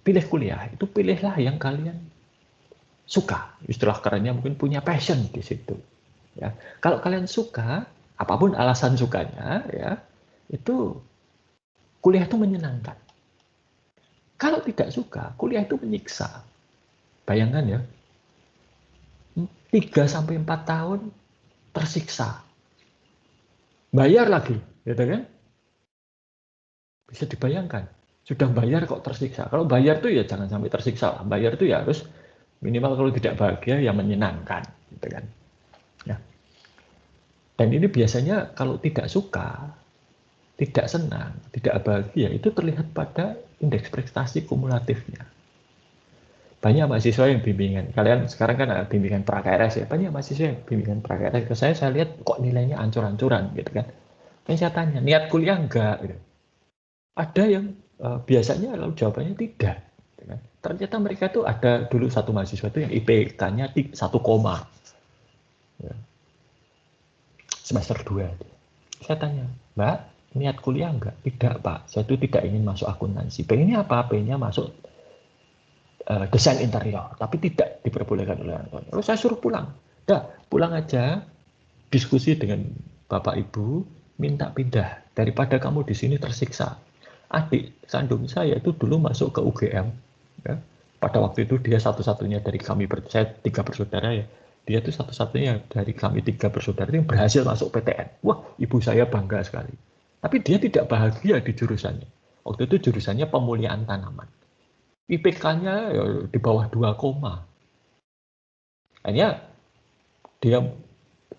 pilih kuliah itu pilihlah yang kalian suka, istilah kerennya mungkin punya passion di situ. Ya, kalau kalian suka, apapun alasan sukanya, ya itu kuliah itu menyenangkan. Kalau tidak suka, kuliah itu menyiksa. Bayangkan ya, 3-4 tahun tersiksa. Bayar lagi, gitu kan? Bisa dibayangkan. Sudah bayar kok tersiksa. Kalau bayar tuh ya jangan sampai tersiksa. Bayar tuh ya harus minimal kalau tidak bahagia ya menyenangkan, gitu kan? Ya. Dan ini biasanya kalau tidak suka, tidak senang, tidak bahagia, itu terlihat pada indeks prestasi kumulatifnya. Banyak mahasiswa yang bimbingan, kalian sekarang kan ada bimbingan pra-KRS ya, banyak mahasiswa yang bimbingan pra-KRS ke saya lihat kok nilainya ancur-ancuran gitu kan. Dan saya tanya, niat kuliah enggak? Gitu. Ada yang biasanya lalu jawabannya tidak. Gitu kan. Ternyata mereka itu ada dulu satu mahasiswa itu yang IPK-nya 1, ya. Semester 2. Saya tanya, Mbak, niat kuliah enggak? Tidak, Pak. Saya itu tidak ingin masuk akuntansi. Pengennya apa? Pengennya masuk desain interior, tapi tidak diperbolehkan oleh orang tua. Lalu saya suruh pulang. Dah, pulang aja, diskusi dengan Bapak Ibu, minta pindah. Daripada kamu di sini tersiksa. Adik kandung saya itu dulu masuk ke UGM. Ya. Pada waktu itu dia satu-satunya dari kami, saya 3 bersaudara ya. Dia itu satu-satunya dari kami 3 bersaudara yang berhasil masuk PTN. Wah, ibu saya bangga sekali. Tapi dia tidak bahagia di jurusannya. Waktu itu jurusannya pemuliaan tanaman. IPK-nya ya di bawah 2, akhirnya dia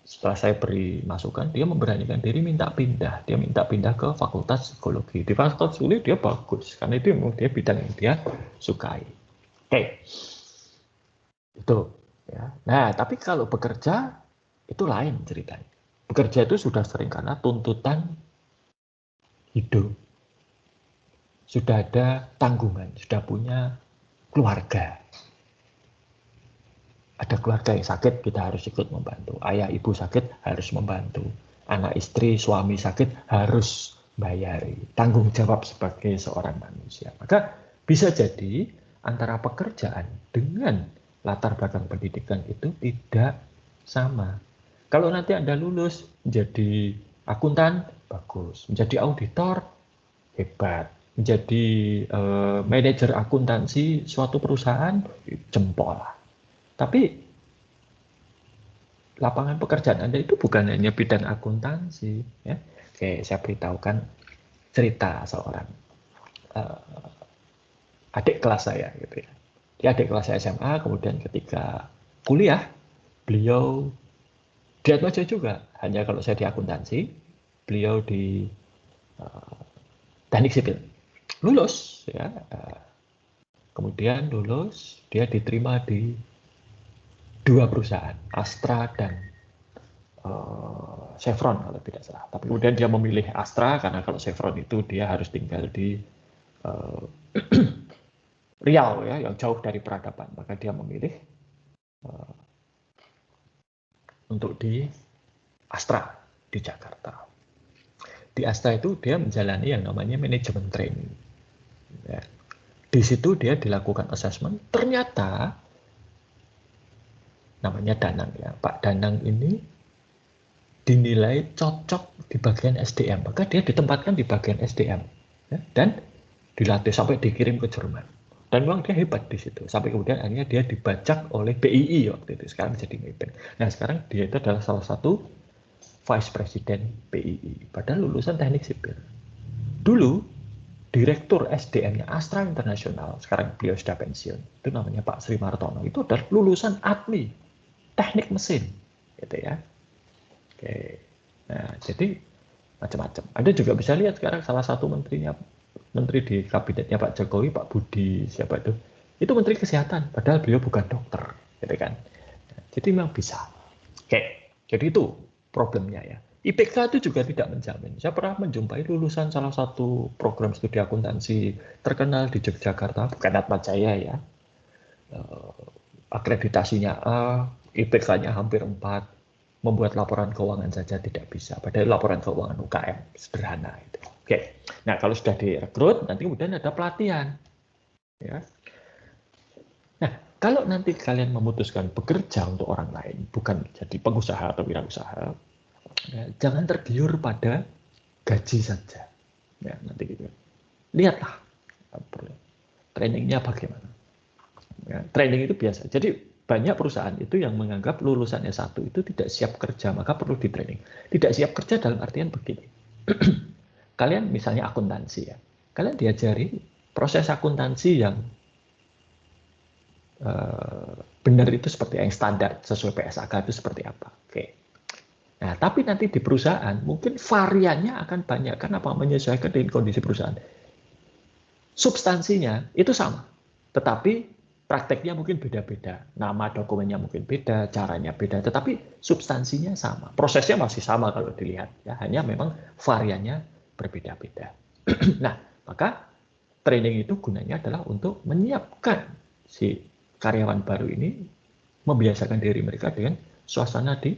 setelah saya beri masukan, dia memberanikan diri minta pindah. Dia minta pindah ke Fakultas Psikologi. Di Fakultas Psikologi dia bagus, karena itu memang dia bidang yang dia sukai. Oke. Itu. Ya. Nah, tapi kalau bekerja, itu lain ceritanya. Bekerja itu sudah sering karena tuntutan hidup. Sudah ada tanggungan, sudah punya keluarga. Ada keluarga yang sakit, kita harus ikut membantu. Ayah, ibu sakit, harus membantu. Anak, istri, suami sakit, harus bayari. Tanggung jawab sebagai seorang manusia. Maka bisa jadi antara pekerjaan dengan latar belakang pendidikan itu tidak sama. Kalau nanti Anda lulus menjadi akuntan, bagus. Menjadi auditor, hebat. Menjadi manajer akuntansi suatu perusahaan, jempol. Tapi lapangan pekerjaan Anda itu bukan hanya bidang akuntansi. Ya. Oke, saya beritahukan cerita seorang adik kelas saya. Gitu ya. Dia adik kelas saya SMA, kemudian ketika kuliah, beliau di Atmajaya juga. Hanya kalau saya di akuntansi, beliau di teknik sipil. Lulus, ya. Kemudian lulus, dia diterima di 2 perusahaan, Astra dan Chevron kalau tidak salah. Tapi kemudian dia memilih Astra karena kalau Chevron itu dia harus tinggal di Riau ya, yang jauh dari peradaban. Maka dia memilih untuk di Astra di Jakarta. Di Astra itu dia menjalani yang namanya manajemen training. Ya. Di situ dia dilakukan assessment. Ternyata namanya Danang ya, Pak Danang ini dinilai cocok di bagian SDM, maka dia ditempatkan di bagian SDM ya, dan dilatih sampai dikirim ke Jerman. Dan memang dia hebat di situ. Sampai kemudian akhirnya dia dibajak oleh BII waktu itu. Sekarang jadi Maybank. Nah sekarang dia itu adalah salah satu Vice President BII. Padahal lulusan teknik sipil. Dulu Direktur SDM-nya Astra International, sekarang beliau sudah pensiun. Itu namanya Pak Sri Martono. Itu adalah lulusan ATMI, teknik mesin, gitu ya. Oke. Nah jadi macam-macam. Anda juga bisa lihat sekarang salah satu menterinya. Menteri di kabinetnya Pak Jokowi, Pak Budi, siapa itu Menteri Kesehatan, padahal beliau bukan dokter, gitu kan. Jadi memang bisa. Oke, jadi itu problemnya ya. IPK itu juga tidak menjamin. Saya pernah menjumpai lulusan salah satu program studi akuntansi terkenal di Yogyakarta, bukan Atmajaya ya. Akreditasinya A, IPK-nya hampir 4, membuat laporan keuangan saja tidak bisa. Padahal laporan keuangan UKM sederhana itu. Oke, nah kalau sudah direkrut, nanti kemudian ada pelatihan. Ya. Nah, kalau nanti kalian memutuskan bekerja untuk orang lain, bukan jadi pengusaha atau wirausaha, ya, jangan tergiur pada gaji saja. Ya, nanti gitu. Lihatlah trainingnya bagaimana. Ya, training itu biasa. Jadi banyak perusahaan itu yang menganggap lulusan S1 itu tidak siap kerja, maka perlu di training. Tidak siap kerja dalam artian begini. Kalian misalnya akuntansi ya, kalian diajari proses akuntansi yang benar itu seperti yang standar sesuai PSAK itu seperti apa. Oke. Nah, tapi nanti di perusahaan mungkin variannya akan banyak karena apa? Menyesuaikan dengan kondisi perusahaan. Substansinya itu sama, tetapi prakteknya mungkin beda-beda. Nama dokumennya mungkin beda, caranya beda, tetapi substansinya sama. Prosesnya masih sama kalau dilihat ya, hanya memang variannya berbeda-beda. Nah, maka training itu gunanya adalah untuk menyiapkan si karyawan baru ini, membiasakan diri mereka dengan suasana di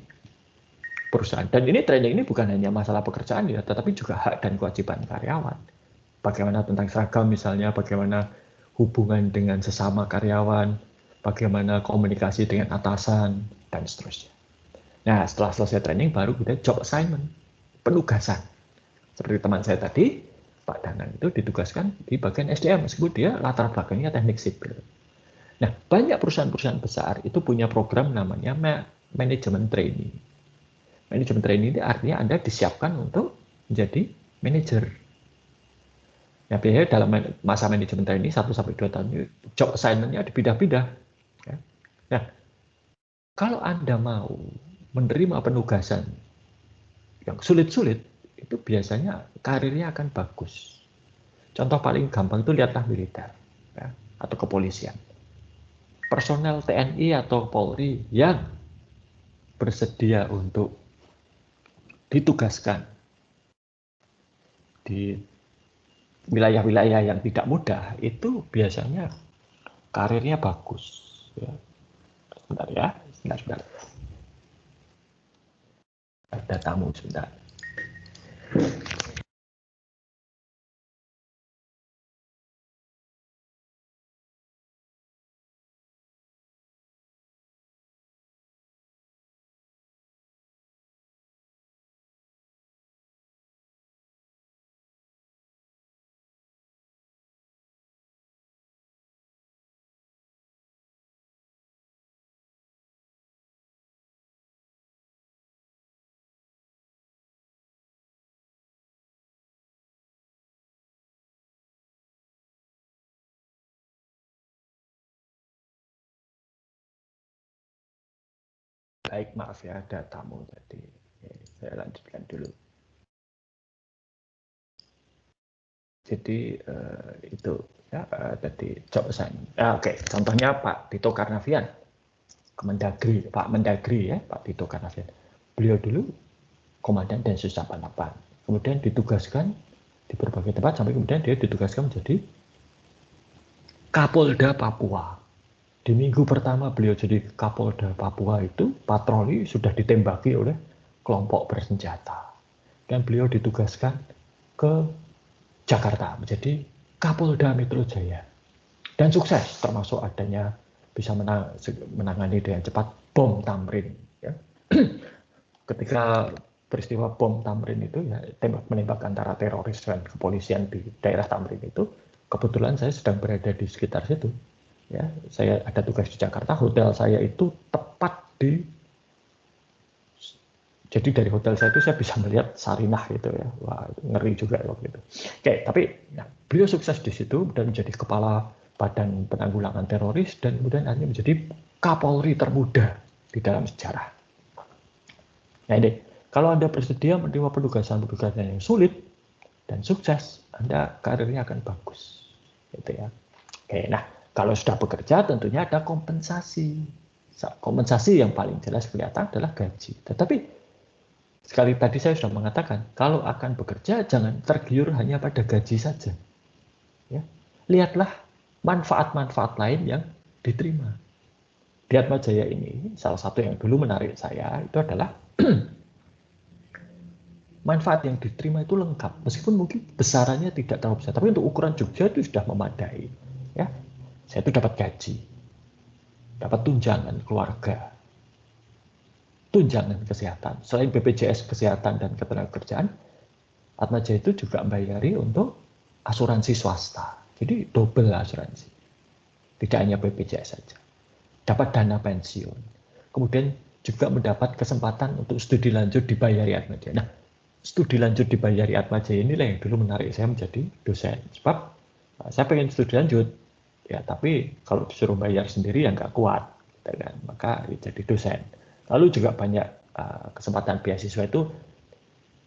perusahaan. Dan ini training ini bukan hanya masalah pekerjaan ya, tetapi juga hak dan kewajiban karyawan. Bagaimana tentang seragam misalnya, bagaimana hubungan dengan sesama karyawan, bagaimana komunikasi dengan atasan, dan seterusnya. Nah, setelah selesai training baru kita job assignment, penugasan. Seperti teman saya tadi, Pak Danang itu ditugaskan di bagian SDM, meskipun dia latar belakangnya teknik sipil. Nah, banyak perusahaan-perusahaan besar itu punya program namanya manajemen training. Manajemen training ini artinya Anda disiapkan untuk menjadi manajer. Nah, biasanya dalam masa manajemen training 1-2 tahun, job assignment-nya dipidah-pidah. Ya. Nah, kalau Anda mau menerima penugasan yang sulit-sulit, itu biasanya karirnya akan bagus. Contoh paling gampang itu lihatlah militer ya, atau kepolisian. Personel TNI atau Polri yang bersedia untuk ditugaskan di wilayah-wilayah yang tidak mudah, itu biasanya karirnya bagus. Ya. Sebentar ya, sebentar. Ada tamu sebentar. Baik, maaf ya, ada tamu tadi. Saya lanjutkan dulu. Jadi itu ya tadi job assignment. Oke, contohnya Pak Tito Karnavian, Kemendagri, Pak Mendagri ya, Pak Tito Karnavian. beliau dulu komandan Densus 88. Kemudian ditugaskan di berbagai tempat sampai kemudian dia ditugaskan menjadi Kapolda Papua. Di minggu pertama beliau jadi Kapolda Papua itu patroli sudah ditembaki oleh kelompok bersenjata. Dan beliau ditugaskan ke Jakarta menjadi Kapolda Metro Jaya. Dan sukses termasuk adanya bisa menangani dengan cepat bom Tamrin. Ya. Ketika peristiwa bom Tamrin itu ya tembak-menembak antara teroris dan kepolisian di daerah Tamrin itu, kebetulan saya sedang berada di sekitar situ. Ya, saya ada tugas di Jakarta, hotel saya itu tepat di, jadi dari hotel saya itu saya bisa melihat Sarinah gitu ya. Wah, ngeri juga waktu itu. Oke, tapi nah, beliau sukses di situ dan menjadi kepala Badan Penanggulangan Teroris dan kemudian akhirnya menjadi Kapolri termuda di dalam sejarah. Nah ini, kalau Anda bersedia menerima penugasan-penugasan yang sulit dan sukses, Anda karirnya akan bagus. Gitu ya. Oke, nah kalau sudah bekerja tentunya ada kompensasi. Kompensasi yang paling jelas kelihatan adalah gaji. Tetapi sekali tadi saya sudah mengatakan, kalau akan bekerja jangan tergiur hanya pada gaji saja. Ya. Lihatlah manfaat-manfaat lain yang diterima. Di Atmajaya ini, salah satu yang dulu menarik saya itu adalah manfaat yang diterima itu lengkap, meskipun mungkin besarannya tidak terlalu besar, tapi untuk ukuran Jogja itu sudah memadai. Ya, saya itu dapat gaji, dapat tunjangan keluarga, tunjangan kesehatan. Selain BPJS kesehatan dan ketenagakerjaan, Atmajaya itu juga membayari untuk asuransi swasta. Jadi double asuransi. Tidak hanya BPJS saja. Dapat dana pensiun. Kemudian juga mendapat kesempatan untuk studi lanjut dibayari Atmajaya. Nah, studi lanjut dibayari Atmajaya inilah yang dulu menarik saya menjadi dosen. Sebab saya pengen studi lanjut, ya tapi kalau disuruh bayar sendiri ya nggak kuat. Gitu kan. Maka jadi dosen. Lalu juga banyak kesempatan beasiswa itu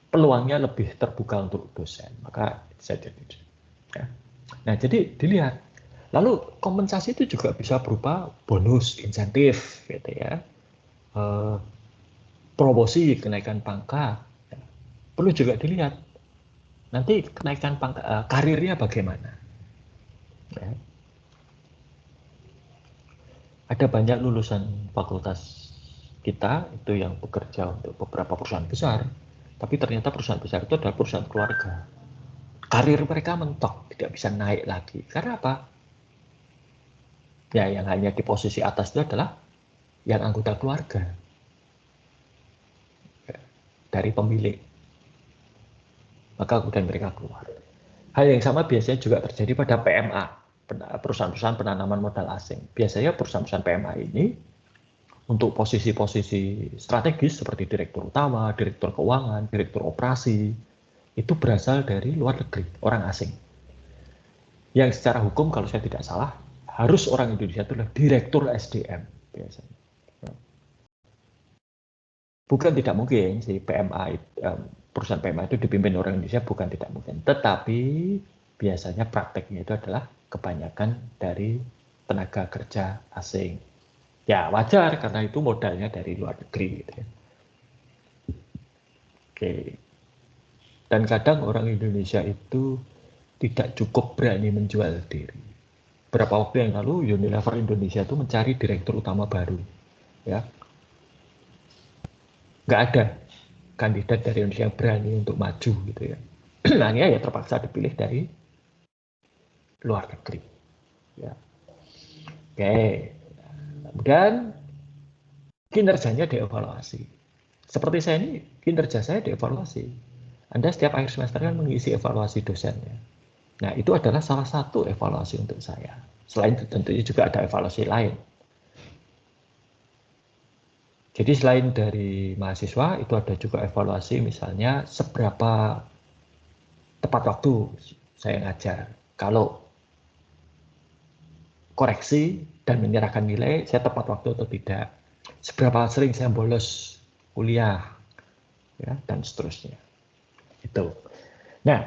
peluangnya lebih terbuka untuk dosen. Maka saya jadi dosen. Ya. Nah, jadi dilihat. Lalu kompensasi itu juga bisa berupa bonus, insentif, gitu ya. Promosi, kenaikan pangkat. Ya. Perlu juga dilihat. Nanti kenaikan pangkat, karirnya bagaimana. Ya. Ada banyak lulusan fakultas kita itu yang bekerja untuk beberapa perusahaan besar. Tapi ternyata perusahaan besar itu adalah perusahaan keluarga. Karir mereka mentok, tidak bisa naik lagi. Karena apa? Ya, yang hanya di posisi atas itu adalah yang anggota keluarga. Dari pemilik. Maka kemudian mereka keluar. Hal yang sama biasanya juga terjadi pada PMA, perusahaan-perusahaan penanaman modal asing. Biasanya perusahaan-perusahaan PMA ini untuk posisi-posisi strategis seperti direktur utama, direktur keuangan, direktur operasi, itu berasal dari luar negeri, orang asing. Yang secara hukum kalau saya tidak salah, harus orang Indonesia itu adalah direktur SDM biasanya. Bukan tidak mungkin si PMA, perusahaan PMA itu dipimpin orang Indonesia, bukan tidak mungkin. Tetapi biasanya prakteknya itu adalah kebanyakan dari tenaga kerja asing. Ya wajar karena itu modalnya dari luar negeri. Gitu ya. Oke. Dan kadang orang Indonesia itu tidak cukup berani menjual diri. Beberapa waktu yang lalu Unilever Indonesia itu mencari direktur utama baru. Ya. Nggak ada kandidat dari Indonesia yang berani untuk maju gitu ya. Nah, ya terpaksa dipilih dari luar negeri. Ya. Oke. Kemudian kinerjanya dievaluasi. Seperti saya ini, kinerja saya dievaluasi. Anda setiap akhir semester kan mengisi evaluasi dosennya. Nah, itu adalah salah satu evaluasi untuk saya. Selain itu tentunya juga ada evaluasi lain. Jadi selain dari mahasiswa, itu ada juga evaluasi misalnya seberapa tepat waktu saya ngajar. Kalau koreksi dan menyerahkan nilai, saya tepat waktu atau tidak. Seberapa sering saya bolos kuliah, ya, dan seterusnya. Itu. Nah,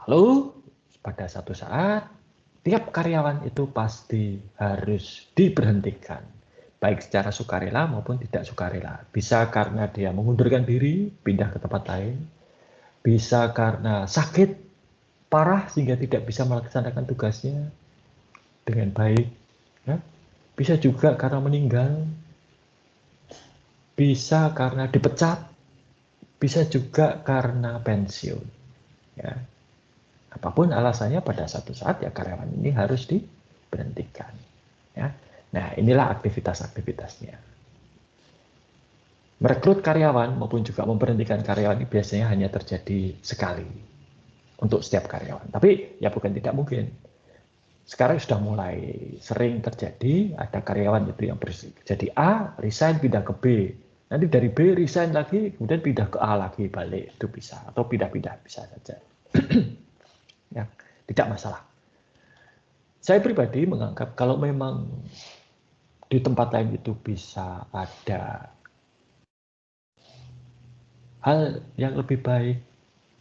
lalu pada satu saat, tiap karyawan itu pasti harus diberhentikan. baik secara sukarela maupun tidak sukarela. Bisa karena dia mengundurkan diri, pindah ke tempat lain, bisa karena sakit parah sehingga tidak bisa melaksanakan tugasnya dengan baik, ya. Bisa juga karena meninggal, bisa karena dipecat, bisa juga karena pensiun, ya. Apapun alasannya, pada satu saat ya karyawan ini harus diberhentikan, ya. Nah, inilah aktivitas-aktivitasnya. Merekrut karyawan maupun juga memberhentikan karyawan ini biasanya hanya terjadi sekali untuk setiap karyawan. Tapi ya bukan tidak mungkin. Sekarang sudah mulai sering terjadi, ada karyawan itu yang jadi A, resign pindah ke B. Nanti dari B resign lagi, kemudian pindah ke A lagi, balik. Itu bisa. Atau pindah-pindah, bisa saja. Ya, tidak masalah. Saya pribadi menganggap kalau memang di tempat lain itu bisa ada hal yang lebih baik,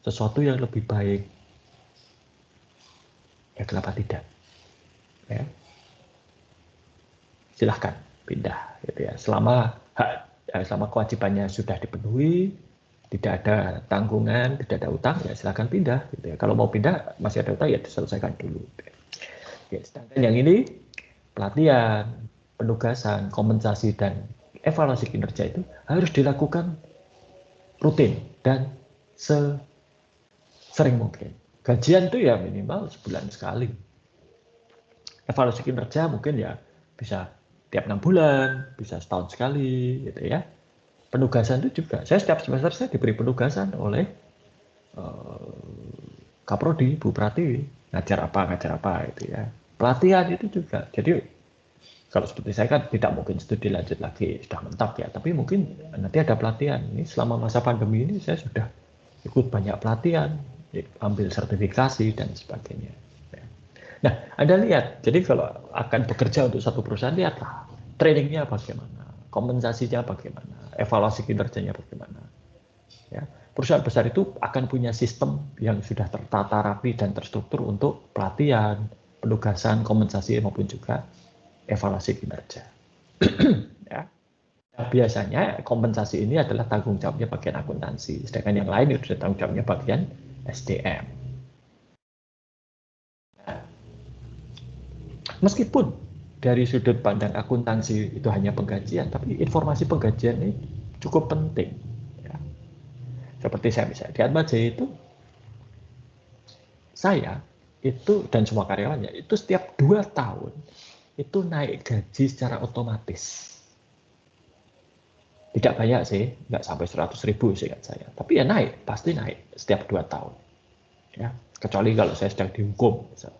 sesuatu yang lebih baik, ya kenapa tidak? Ya. Silahkan pindah, gitu ya. Selama kewajibannya sudah dipenuhi, tidak ada tanggungan, tidak ada utang, ya silahkan pindah, gitu ya. Kalau mau pindah masih ada utang, ya diselesaikan dulu. Gitu ya. Ya, sedangkan yang ini pelatihan, penugasan, kompensasi dan evaluasi kinerja itu harus dilakukan rutin dan sering mungkin. Gajian itu ya minimal sebulan sekali. Evaluasi kinerja mungkin ya bisa tiap 6 bulan, bisa setahun sekali, gitu ya. Penugasan itu juga, saya setiap semester saya diberi penugasan oleh Kaprodi, Bu Pratiwi, ngajar apa, gitu ya. Pelatihan itu juga, jadi kalau seperti saya kan tidak mungkin studi lanjut lagi, sudah mentok ya, tapi mungkin nanti ada pelatihan. Ini selama masa pandemi ini saya sudah ikut banyak pelatihan, ambil sertifikasi dan sebagainya. Nah, Anda lihat, jadi kalau akan bekerja untuk satu perusahaan, lihatlah trainingnya bagaimana, kompensasinya bagaimana, evaluasi kinerjanya bagaimana. Ya, perusahaan besar itu akan punya sistem yang sudah tertata rapi dan terstruktur untuk pelatihan, penugasan, kompensasi maupun juga evaluasi kinerja. Ya. Nah, biasanya kompensasi ini adalah tanggung jawabnya bagian akuntansi, sedangkan yang lain itu tanggung jawabnya bagian SDM. Nah, meskipun dari sudut pandang akuntansi itu hanya penggajian, tapi informasi penggajian ini cukup penting. Ya. Seperti saya misalnya di Atmajaya itu, saya itu dan semua karyawannya itu setiap 2 tahun itu naik gaji secara otomatis. Tidak banyak sih, nggak sampai 100.000 seingat saya. Tapi ya naik, pasti naik setiap 2 tahun. Ya, kecuali kalau saya sedang dihukum. Misalnya.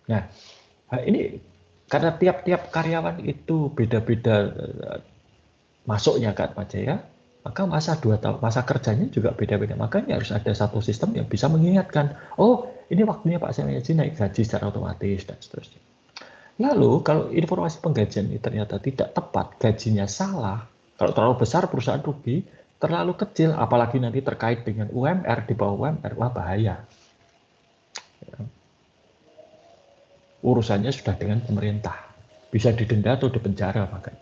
Nah, ini karena tiap-tiap karyawan itu beda-beda masuknya ke Atmajaya, maka masa 2 tahun, masa kerjanya juga beda-beda. Makanya harus ada satu sistem yang bisa mengingatkan, oh ini waktunya Pak Samiaji naik gaji secara otomatis dan seterusnya. Lalu kalau informasi penggajian ini ternyata tidak tepat, gajinya salah, kalau terlalu besar perusahaan rugi, terlalu kecil, apalagi nanti terkait dengan UMR, di bawah UMR, wah bahaya. Ya. Urusannya sudah dengan pemerintah, bisa didenda atau dipenjara bahkan.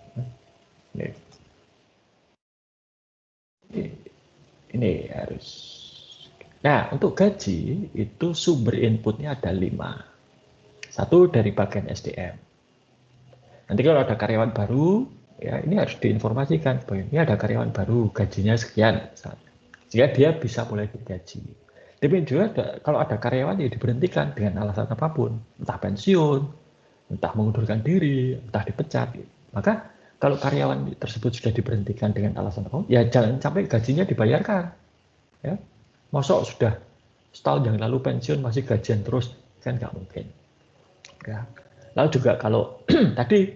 Ini harus. Nah, untuk gaji itu sumber inputnya ada 5. 1 dari bagian SDM. Nanti kalau ada karyawan baru, ya ini harus diinformasikan bahwa ini ada karyawan baru, gajinya sekian, misalnya. Sehingga dia bisa mulai digaji. Tapi juga kalau ada karyawan yang diberhentikan dengan alasan apapun, entah pensiun, entah mengundurkan diri, entah dipecat, maka kalau karyawan tersebut sudah diberhentikan dengan alasan apapun, ya jangan sampai gajinya dibayarkan. Ya, masa sudah setahun yang lalu pensiun masih gajian terus, kan nggak mungkin. Ya. Lalu juga kalau tadi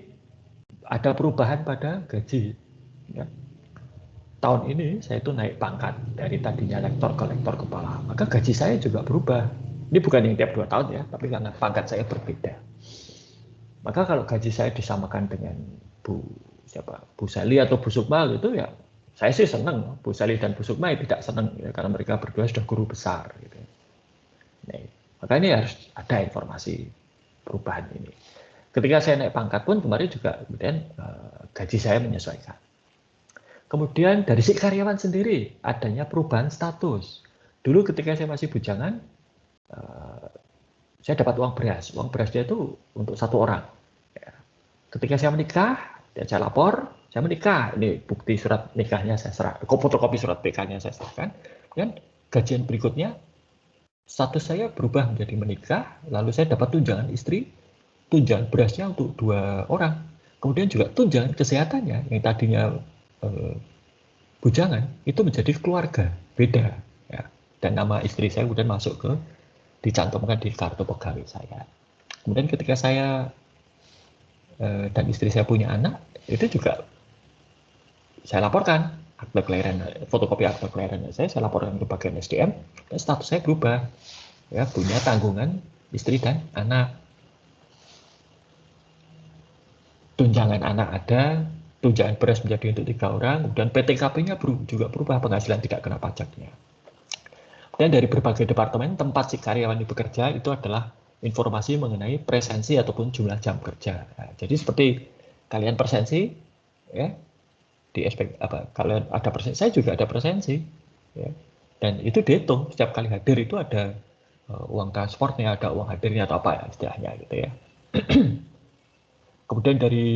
ada perubahan pada gaji, ya. Tahun ini saya itu naik pangkat dari tadinya lektor ke lektor kepala, maka gaji saya juga berubah. Ini bukan yang tiap 2 tahun ya, tapi karena pangkat saya berbeda. Maka kalau gaji saya disamakan dengan Bu Sally atau Bu Sukma gitu ya, saya sih senang. Bu Sally dan Bu Sukma tidak senang ya, karena mereka berdua sudah guru besar. Gitu. Nah, maka ini harus ada informasi perubahan ini. Ketika saya naik pangkat pun kemarin juga kemudian gaji saya menyesuaikan. Kemudian dari si karyawan sendiri adanya perubahan status. Dulu ketika saya masih bujangan, saya dapat uang beras. Uang berasnya itu untuk 1 orang. Ketika saya menikah, saya lapor, saya menikah. Ini bukti surat nikahnya saya serahkan, fotokopi surat PK-nya saya serahkan. Dan gajian berikutnya, status saya berubah menjadi menikah, lalu saya dapat tunjangan istri, tunjangan berasnya untuk 2 orang. Kemudian juga tunjangan kesehatannya yang tadinya bujangan itu menjadi keluarga, beda. Ya. Dan nama istri saya kemudian masuk ke, dicantumkan di kartu pegawai saya. Kemudian ketika saya dan istri saya punya anak, itu juga saya laporkan akte kelahiran, fotokopi akte kelahiran saya laporkan ke bagian SDM, dan status saya berubah, ya, punya tanggungan istri dan anak. Tunjangan anak ada, tunjangan beras menjadi untuk 3 orang, kemudian PTKP-nya juga berubah, penghasilan tidak kena pajaknya. Dan dari berbagai departemen tempat si karyawan bekerja itu adalah informasi mengenai presensi ataupun jumlah jam kerja. Nah, jadi seperti kalian presensi, ya, di aspek apa? Kalian ada presensi, saya juga ada presensi, ya. Dan itu dihitung setiap kali hadir itu ada uang transportnya, ada uang hadirnya atau apa ya istilahnya gitu ya. Kemudian dari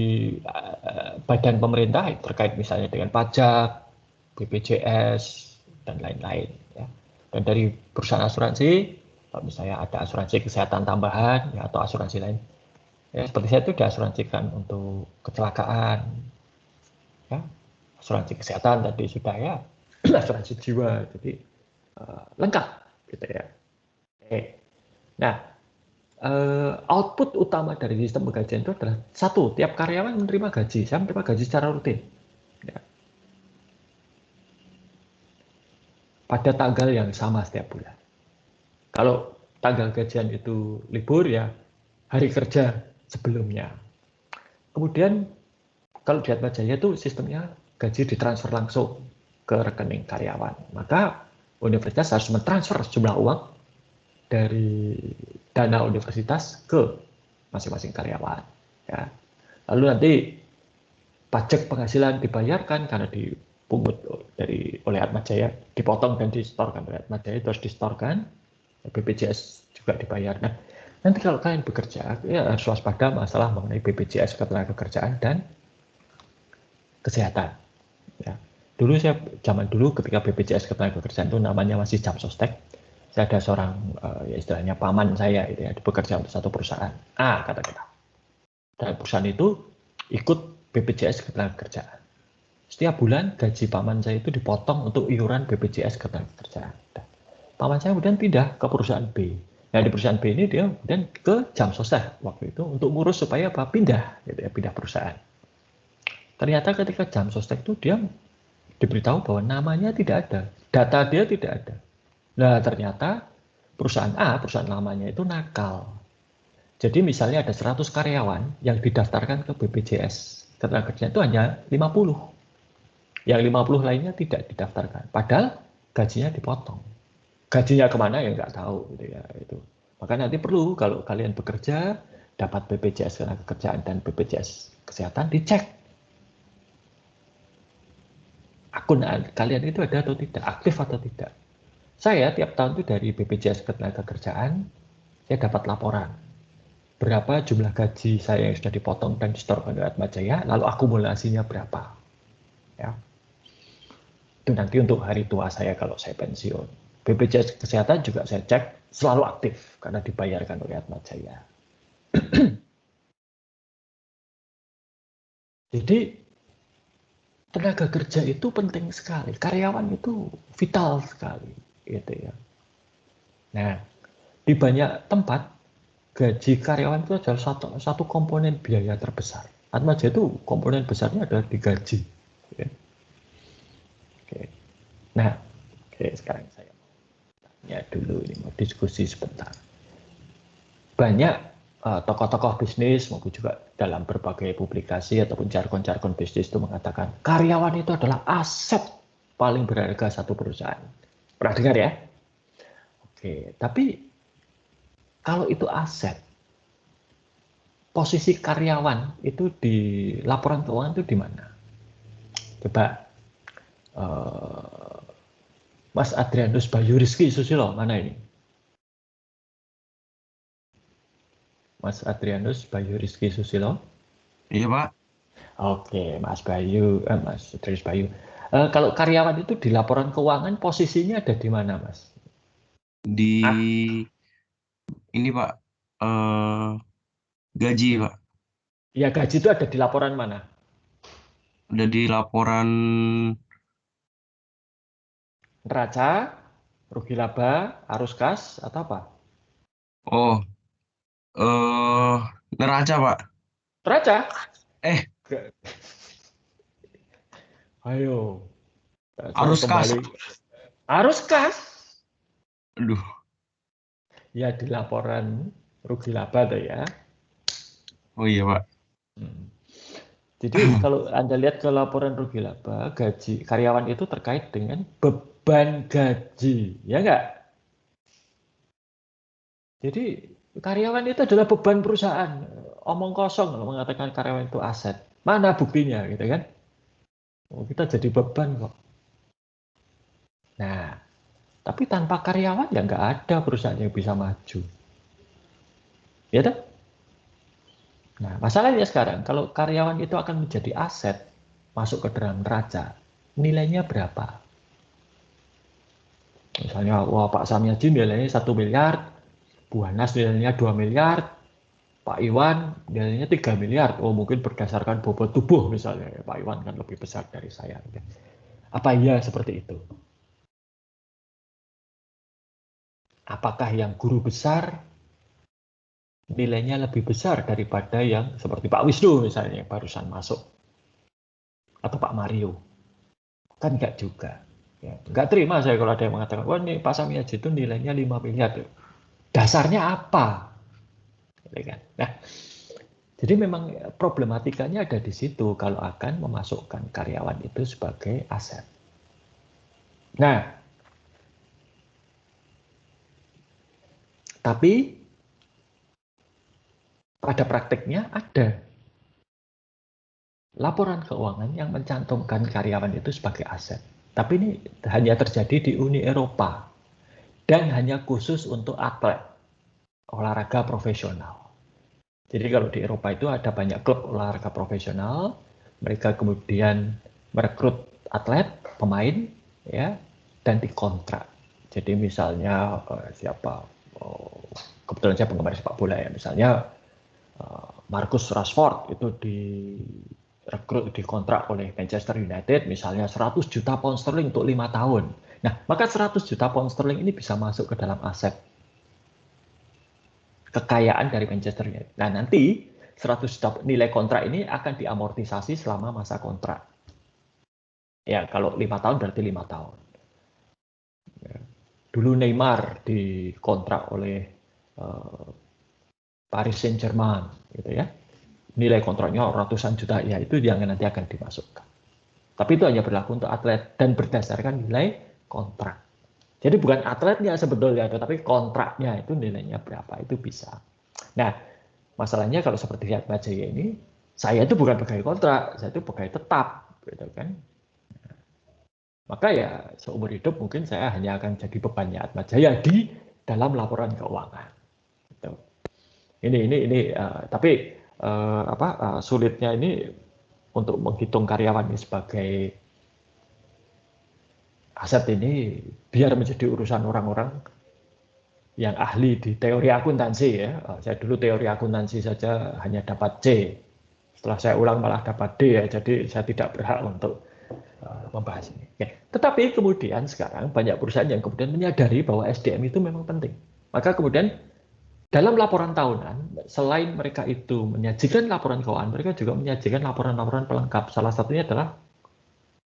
badan pemerintah terkait misalnya dengan pajak, BPJS dan lain-lain, ya. Dan dari perusahaan asuransi, kalau misalnya ada asuransi kesehatan tambahan ya, atau asuransi lain, ya, seperti saya itu diasuransikan untuk kecelakaan, ya, asuransi kesehatan tadi sudah ya, asuransi jiwa, jadi lengkap gitu ya. Oke. Nah, output utama dari sistem penggajian itu adalah 1, tiap karyawan menerima gaji, saya menerima gaji secara rutin. Ya. Pada tanggal yang sama setiap bulan. Kalau tanggal gajian itu libur ya hari kerja sebelumnya. Kemudian kalau di Atmajaya itu sistemnya gaji ditransfer langsung ke rekening karyawan. Maka universitas harus mentransfer sejumlah uang dari dana universitas ke masing-masing karyawan. Ya. Lalu nanti pajak penghasilan dibayarkan karena dipungut oleh Atmajaya, dipotong dan distorkan oleh Atmajaya, terus distorkan. BPJS juga dibayar. Nah, nanti kalau kalian bekerja, ya harus waspada masalah mengenai BPJS ketenagakerjaan dan kesehatan. Ya. Dulu zaman dulu ketika BPJS ketenagakerjaan itu namanya masih Jamsostek. Saya ada seorang ya istilahnya paman saya itu ya, bekerja untuk satu perusahaan A kata kita. Dan perusahaan itu ikut BPJS ketenagakerjaan. Setiap bulan gaji paman saya itu dipotong untuk iuran BPJS ketenagakerjaan. Paman saya kemudian pindah ke perusahaan B. Nah, di perusahaan B ini dia kemudian ke Jamsostek waktu itu untuk ngurus supaya apa pindah, gitu ya, pindah perusahaan. Ternyata ketika Jamsostek itu dia diberitahu bahwa namanya tidak ada, data dia tidak ada. Nah, ternyata perusahaan A, perusahaan lamanya itu nakal. Jadi misalnya ada 100 karyawan yang didaftarkan ke BPJS ketenagakerjaan itu hanya 50. Yang 50 lainnya tidak didaftarkan. Padahal gajinya dipotong. Gajinya kemana ya nggak tahu gitu ya itu. Maka nanti perlu kalau kalian bekerja dapat BPJS ketenagakerjaan dan BPJS kesehatan dicek akun kalian itu ada atau tidak, aktif atau tidak. Saya tiap tahun itu dari BPJS ketenagakerjaan saya dapat laporan berapa jumlah gaji saya yang sudah dipotong dan distorkan oleh Atmajaya, lalu akumulasinya berapa. Ya. Itu nanti untuk hari tua saya kalau saya pensiun. BPJS Kesehatan juga saya cek selalu aktif karena dibayarkan oleh Atmajaya. Jadi tenaga kerja itu penting sekali, karyawan itu vital sekali, gitu ya. Nah, di banyak tempat gaji karyawan itu adalah satu komponen biaya terbesar. Atmajaya itu komponen besarnya adalah di gaji. Ya. Oke. Nah, sekarang saya ya dulu ini mau diskusi sebentar. Banyak tokoh-tokoh bisnis maupun juga dalam berbagai publikasi ataupun jargon-jargon bisnis itu mengatakan karyawan itu adalah aset paling berharga satu perusahaan. Pernah dengar ya? Oke, tapi kalau itu aset, posisi karyawan itu di laporan keuangan itu di mana? Coba Mas Adrianus Bayu Rizky Susilo, mana ini? Mas Adrianus Bayu Rizky Susilo? Iya, Pak. Oke, Mas Adrianus Bayu. Kalau karyawan itu di laporan keuangan posisinya ada di mana, Mas? Di ini, Pak. Gaji, Pak. Ya, gaji itu ada di laporan mana? Ada di laporan neraca, rugi laba, arus kas, atau apa? Oh, neraca, Pak. Neraca? Ayo. Arus kas. Arus kas? Aduh. Ya, di laporan rugi laba tuh ya. Oh iya, Pak. Jadi kalau Anda lihat ke laporan rugi laba, gaji karyawan itu terkait dengan beban gaji, ya enggak? Jadi karyawan itu adalah beban perusahaan. Omong kosong kalau mengatakan karyawan itu aset. Mana buktinya, gitu kan? Oh, kita jadi beban kok. Nah, tapi tanpa karyawan ya nggak ada perusahaan yang bisa maju. Ya toh? Nah, masalahnya sekarang, kalau karyawan itu akan menjadi aset, masuk ke dalam neraca, nilainya berapa? Misalnya, wah Pak Samyaji nilainya 1 miliar, Bu Anas nilainya 2 miliar, Pak Iwan nilainya 3 miliar. Oh, mungkin berdasarkan bobot tubuh misalnya, Pak Iwan kan lebih besar dari saya. Apa iya seperti itu? Apakah yang guru besar nilainya lebih besar daripada yang seperti Pak Wisnu misalnya yang barusan masuk, atau Pak Mario? Kan enggak juga. Ya, enggak terima saya kalau ada yang mengatakan, wah ini Pak Samyaji itu nilainya 5 miliar. Dasarnya apa? Nah, jadi memang problematikanya ada di situ kalau akan memasukkan karyawan itu sebagai aset. Nah, tapi pada prakteknya ada laporan keuangan yang mencantumkan karyawan itu sebagai aset. Tapi ini hanya terjadi di Uni Eropa dan hanya khusus untuk atlet olahraga profesional. Jadi kalau di Eropa itu ada banyak klub olahraga profesional, mereka kemudian merekrut atlet, pemain, ya, dan dikontrak. Jadi misalnya kebetulan saya penggemar sepak bola ya, misalnya Marcus Rashford itu direkrut, dikontrak oleh Manchester United, misalnya 100 juta pound sterling untuk 5 tahun. Nah, maka 100 juta pound sterling ini bisa masuk ke dalam aset kekayaan dari Manchester United. Nah, nanti 100 juta nilai kontrak ini akan diamortisasi selama masa kontrak. Ya, kalau 5 tahun berarti 5 tahun. Dulu Neymar dikontrak oleh Paris Saint-Germain, gitu ya. Nilai kontraknya ratusan juta, ya itu yang nanti akan dimasukkan. Tapi itu hanya berlaku untuk atlet dan berdasarkan nilai kontrak. Jadi bukan atletnya sebetulnya, tetapi kontraknya itu nilainya berapa, itu bisa. Nah, masalahnya kalau seperti Atma Jaya ini, saya itu bukan pegawai kontrak, saya itu pegawai tetap, gitu kan. Maka ya seumur hidup mungkin saya hanya akan jadi bebannya Atma Jaya di dalam laporan keuangan. Gitu. Tapi sulitnya ini untuk menghitung karyawan ini sebagai aset ini biar menjadi urusan orang-orang yang ahli di teori akuntansi ya. Saya dulu teori akuntansi saja hanya dapat C. Setelah saya ulang malah dapat D ya. Jadi saya tidak berhak untuk membahas ini. Oke. Tetapi kemudian sekarang banyak perusahaan yang kemudian menyadari bahwa SDM itu memang penting. Maka kemudian dalam laporan tahunan, selain mereka itu menyajikan laporan keuangan, mereka juga menyajikan laporan-laporan pelengkap. Salah satunya adalah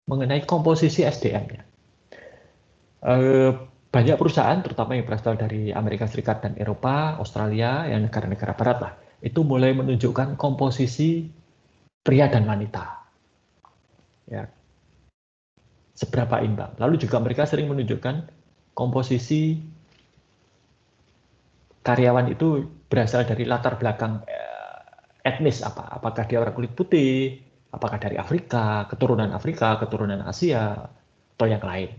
mengenai komposisi SDM-nya. Banyak perusahaan, terutama yang berasal dari Amerika Serikat dan Eropa, Australia, yang negara-negara barat lah, itu mulai menunjukkan komposisi pria dan wanita. Ya. Seberapa imbang. Lalu juga mereka sering menunjukkan komposisi karyawan itu berasal dari latar belakang etnis apa? Apakah dia orang kulit putih, apakah dari Afrika, keturunan Asia, atau yang lain.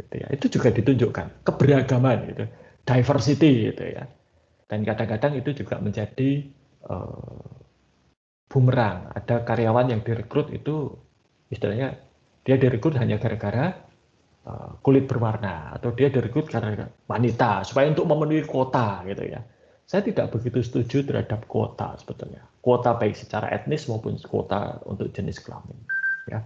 Gitu ya. Itu juga ditunjukkan keberagaman, gitu, diversity, gitu ya. Dan kadang-kadang itu juga menjadi bumerang. Ada karyawan yang direkrut itu istilahnya dia direkrut hanya gara-gara kulit berwarna, atau dia direkrut karena wanita supaya untuk memenuhi kuota, gitu ya. Saya tidak begitu setuju terhadap kuota sebetulnya. Kuota baik secara etnis maupun kuota untuk jenis kelamin. Ya.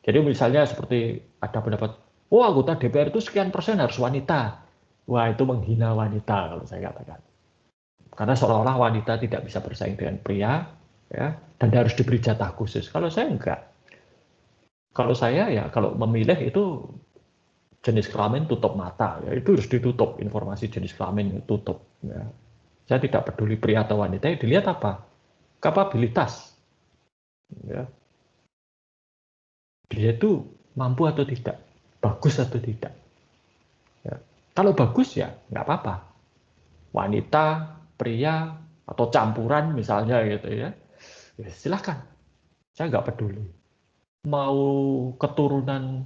Jadi misalnya seperti ada pendapat, oh anggota DPR itu sekian persen harus wanita. Wah itu menghina wanita kalau saya katakan. Karena seolah-olah wanita tidak bisa bersaing dengan pria, ya, dan harus diberi jatah khusus. Kalau saya enggak. Kalau saya ya kalau memilih itu jenis kelamin tutup mata, ya itu harus ditutup, informasi jenis kelamin tutup. Ya. Saya tidak peduli pria atau wanita, dilihat apa? Kapabilitas. Ya. Dia itu mampu atau tidak, bagus atau tidak. Ya. Kalau bagus ya nggak apa-apa. Wanita, pria, atau campuran misalnya gitu ya. Ya silakan. Saya nggak peduli. Mau keturunan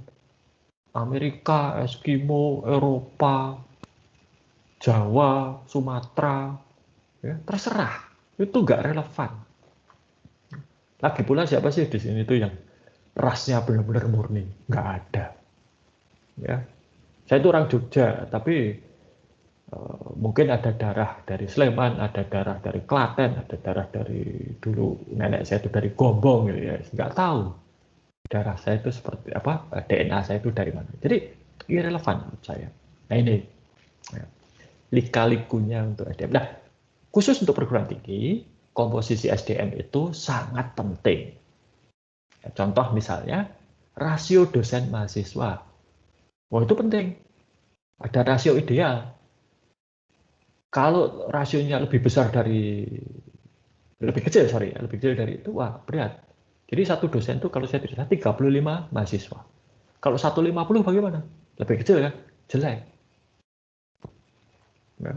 Amerika, Eskimo, Eropa, Jawa, Sumatera, ya, terserah. Itu nggak relevan. Lagi pula siapa sih di sini tuh yang rasnya benar-benar murni? Nggak ada. Ya, saya itu orang Jogja, tapi mungkin ada darah dari Sleman, ada darah dari Klaten, ada darah dari dulu nenek saya itu dari Gombong, gitu ya. Nggak tahu darah saya itu seperti apa, DNA saya itu dari mana. Jadi irrelevan menurut saya. Nah ini ya, lika-likunya untuk SDM. Nah khusus untuk perguruan tinggi, komposisi SDM itu sangat penting. Ya, contoh misalnya rasio dosen mahasiswa. Wah itu penting. Ada rasio ideal. Kalau rasionya lebih besar dari lebih kecil dari itu, wah berat. Jadi satu dosen itu kalau saya tidak salah 35 mahasiswa. Kalau 150 bagaimana? Lebih kecil kan? Jelek. Ya.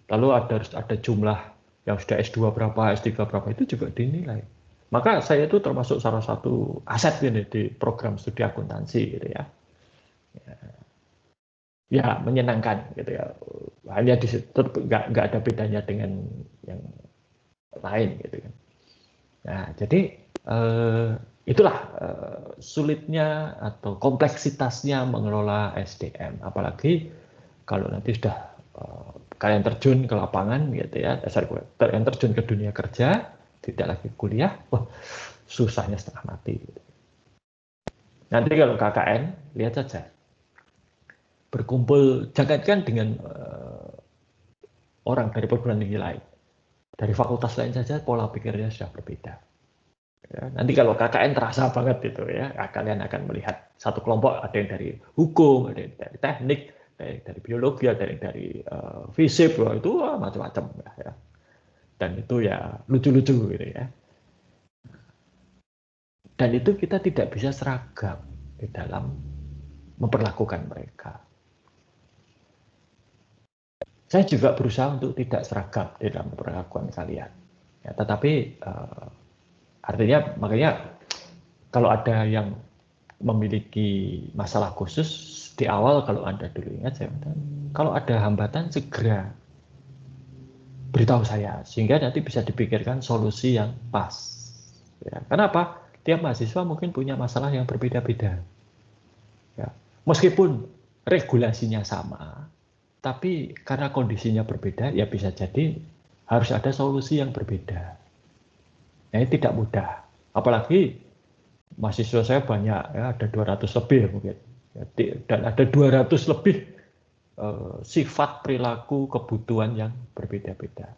Lalu harus ada jumlah yang sudah S2 berapa, S3 berapa, itu juga dinilai. Maka saya itu termasuk salah satu aset ini di program studi akuntansi gitu ya. Ya menyenangkan gitu ya. Hanya di situ nggak ada bedanya dengan yang lain gitu kan. Nah jadi itulah sulitnya atau kompleksitasnya mengelola SDM, apalagi kalau nanti sudah kalian terjun ke lapangan gitu ya, kalian terjun ke dunia kerja, tidak lagi kuliah, wah susahnya setengah mati. Gitu. Nanti kalau KKN lihat saja, berkumpul jangankan dengan orang dari perguruan tinggi lain, dari fakultas lain saja pola pikirnya sudah berbeda. Ya, nanti kalau KKN terasa banget itu ya, kalian akan melihat satu kelompok ada yang dari hukum, ada yang dari teknik, dari biologi, ada yang dari fisip, itu macam-macam ya. Dan itu ya lucu-lucu gitu ya. Dan itu kita tidak bisa seragam di dalam memperlakukan mereka. Saya juga berusaha untuk tidak seragam di dalam perlakuan kalian. Ya, tetapi artinya makanya kalau ada yang memiliki masalah khusus di awal, kalau Anda dulu ingat saya, kalau ada hambatan segera beritahu saya sehingga nanti bisa dipikirkan solusi yang pas. Ya, kenapa? Tiap mahasiswa mungkin punya masalah yang berbeda-beda. Ya, meskipun regulasinya sama, tapi karena kondisinya berbeda, ya bisa jadi harus ada solusi yang berbeda. Nah, ini tidak mudah. Apalagi mahasiswa saya banyak, ya, ada 200 lebih mungkin. Dan ada 200 lebih sifat, perilaku, kebutuhan yang berbeda-beda.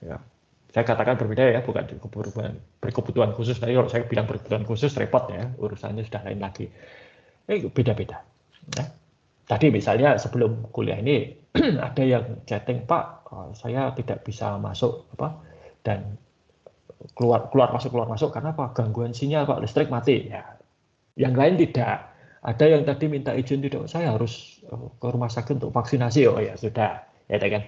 Ya. Saya katakan berbeda ya, bukan berkebutuhan khusus. Tapi kalau saya bilang berkebutuhan khusus, repot ya, urusannya sudah lain lagi. Beda-beda. Ya. Tadi misalnya sebelum kuliah ini ada yang chatting, Pak, saya tidak bisa masuk dan keluar masuk karena apa? Gangguan sinyal, Pak, listrik mati. Ya. Yang lain tidak. Ada yang tadi minta izin, tidak, saya harus ke rumah sakit untuk vaksinasi. Oh ya sudah, ya kan.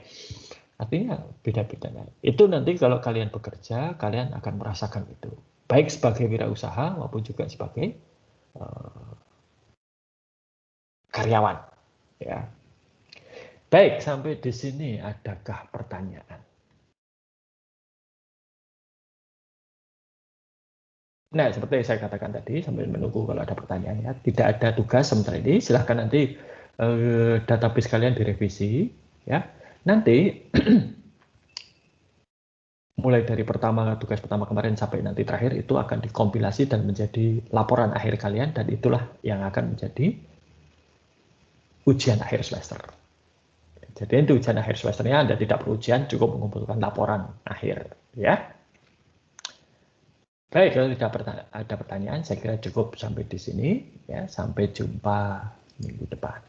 Artinya beda-beda. Itu nanti kalau kalian bekerja, kalian akan merasakan itu. Baik sebagai wirausaha maupun juga sebagai karyawan. Ya. Baik, sampai di sini adakah pertanyaan? Nah, seperti saya katakan tadi, sambil menunggu kalau ada pertanyaan, ya, tidak ada tugas sementara ini. Silahkan nanti database kalian direvisi. Ya. Nanti mulai dari tugas pertama kemarin sampai nanti terakhir itu akan dikompilasi dan menjadi laporan akhir kalian, dan itulah yang akan menjadi ujian akhir semester. Jadi itu ujian akhir semesternya Anda tidak perlu ujian, cukup mengumpulkan laporan akhir, ya. Baik, kalau tidak ada pertanyaan, saya kira cukup sampai di sini, ya. Sampai jumpa minggu depan.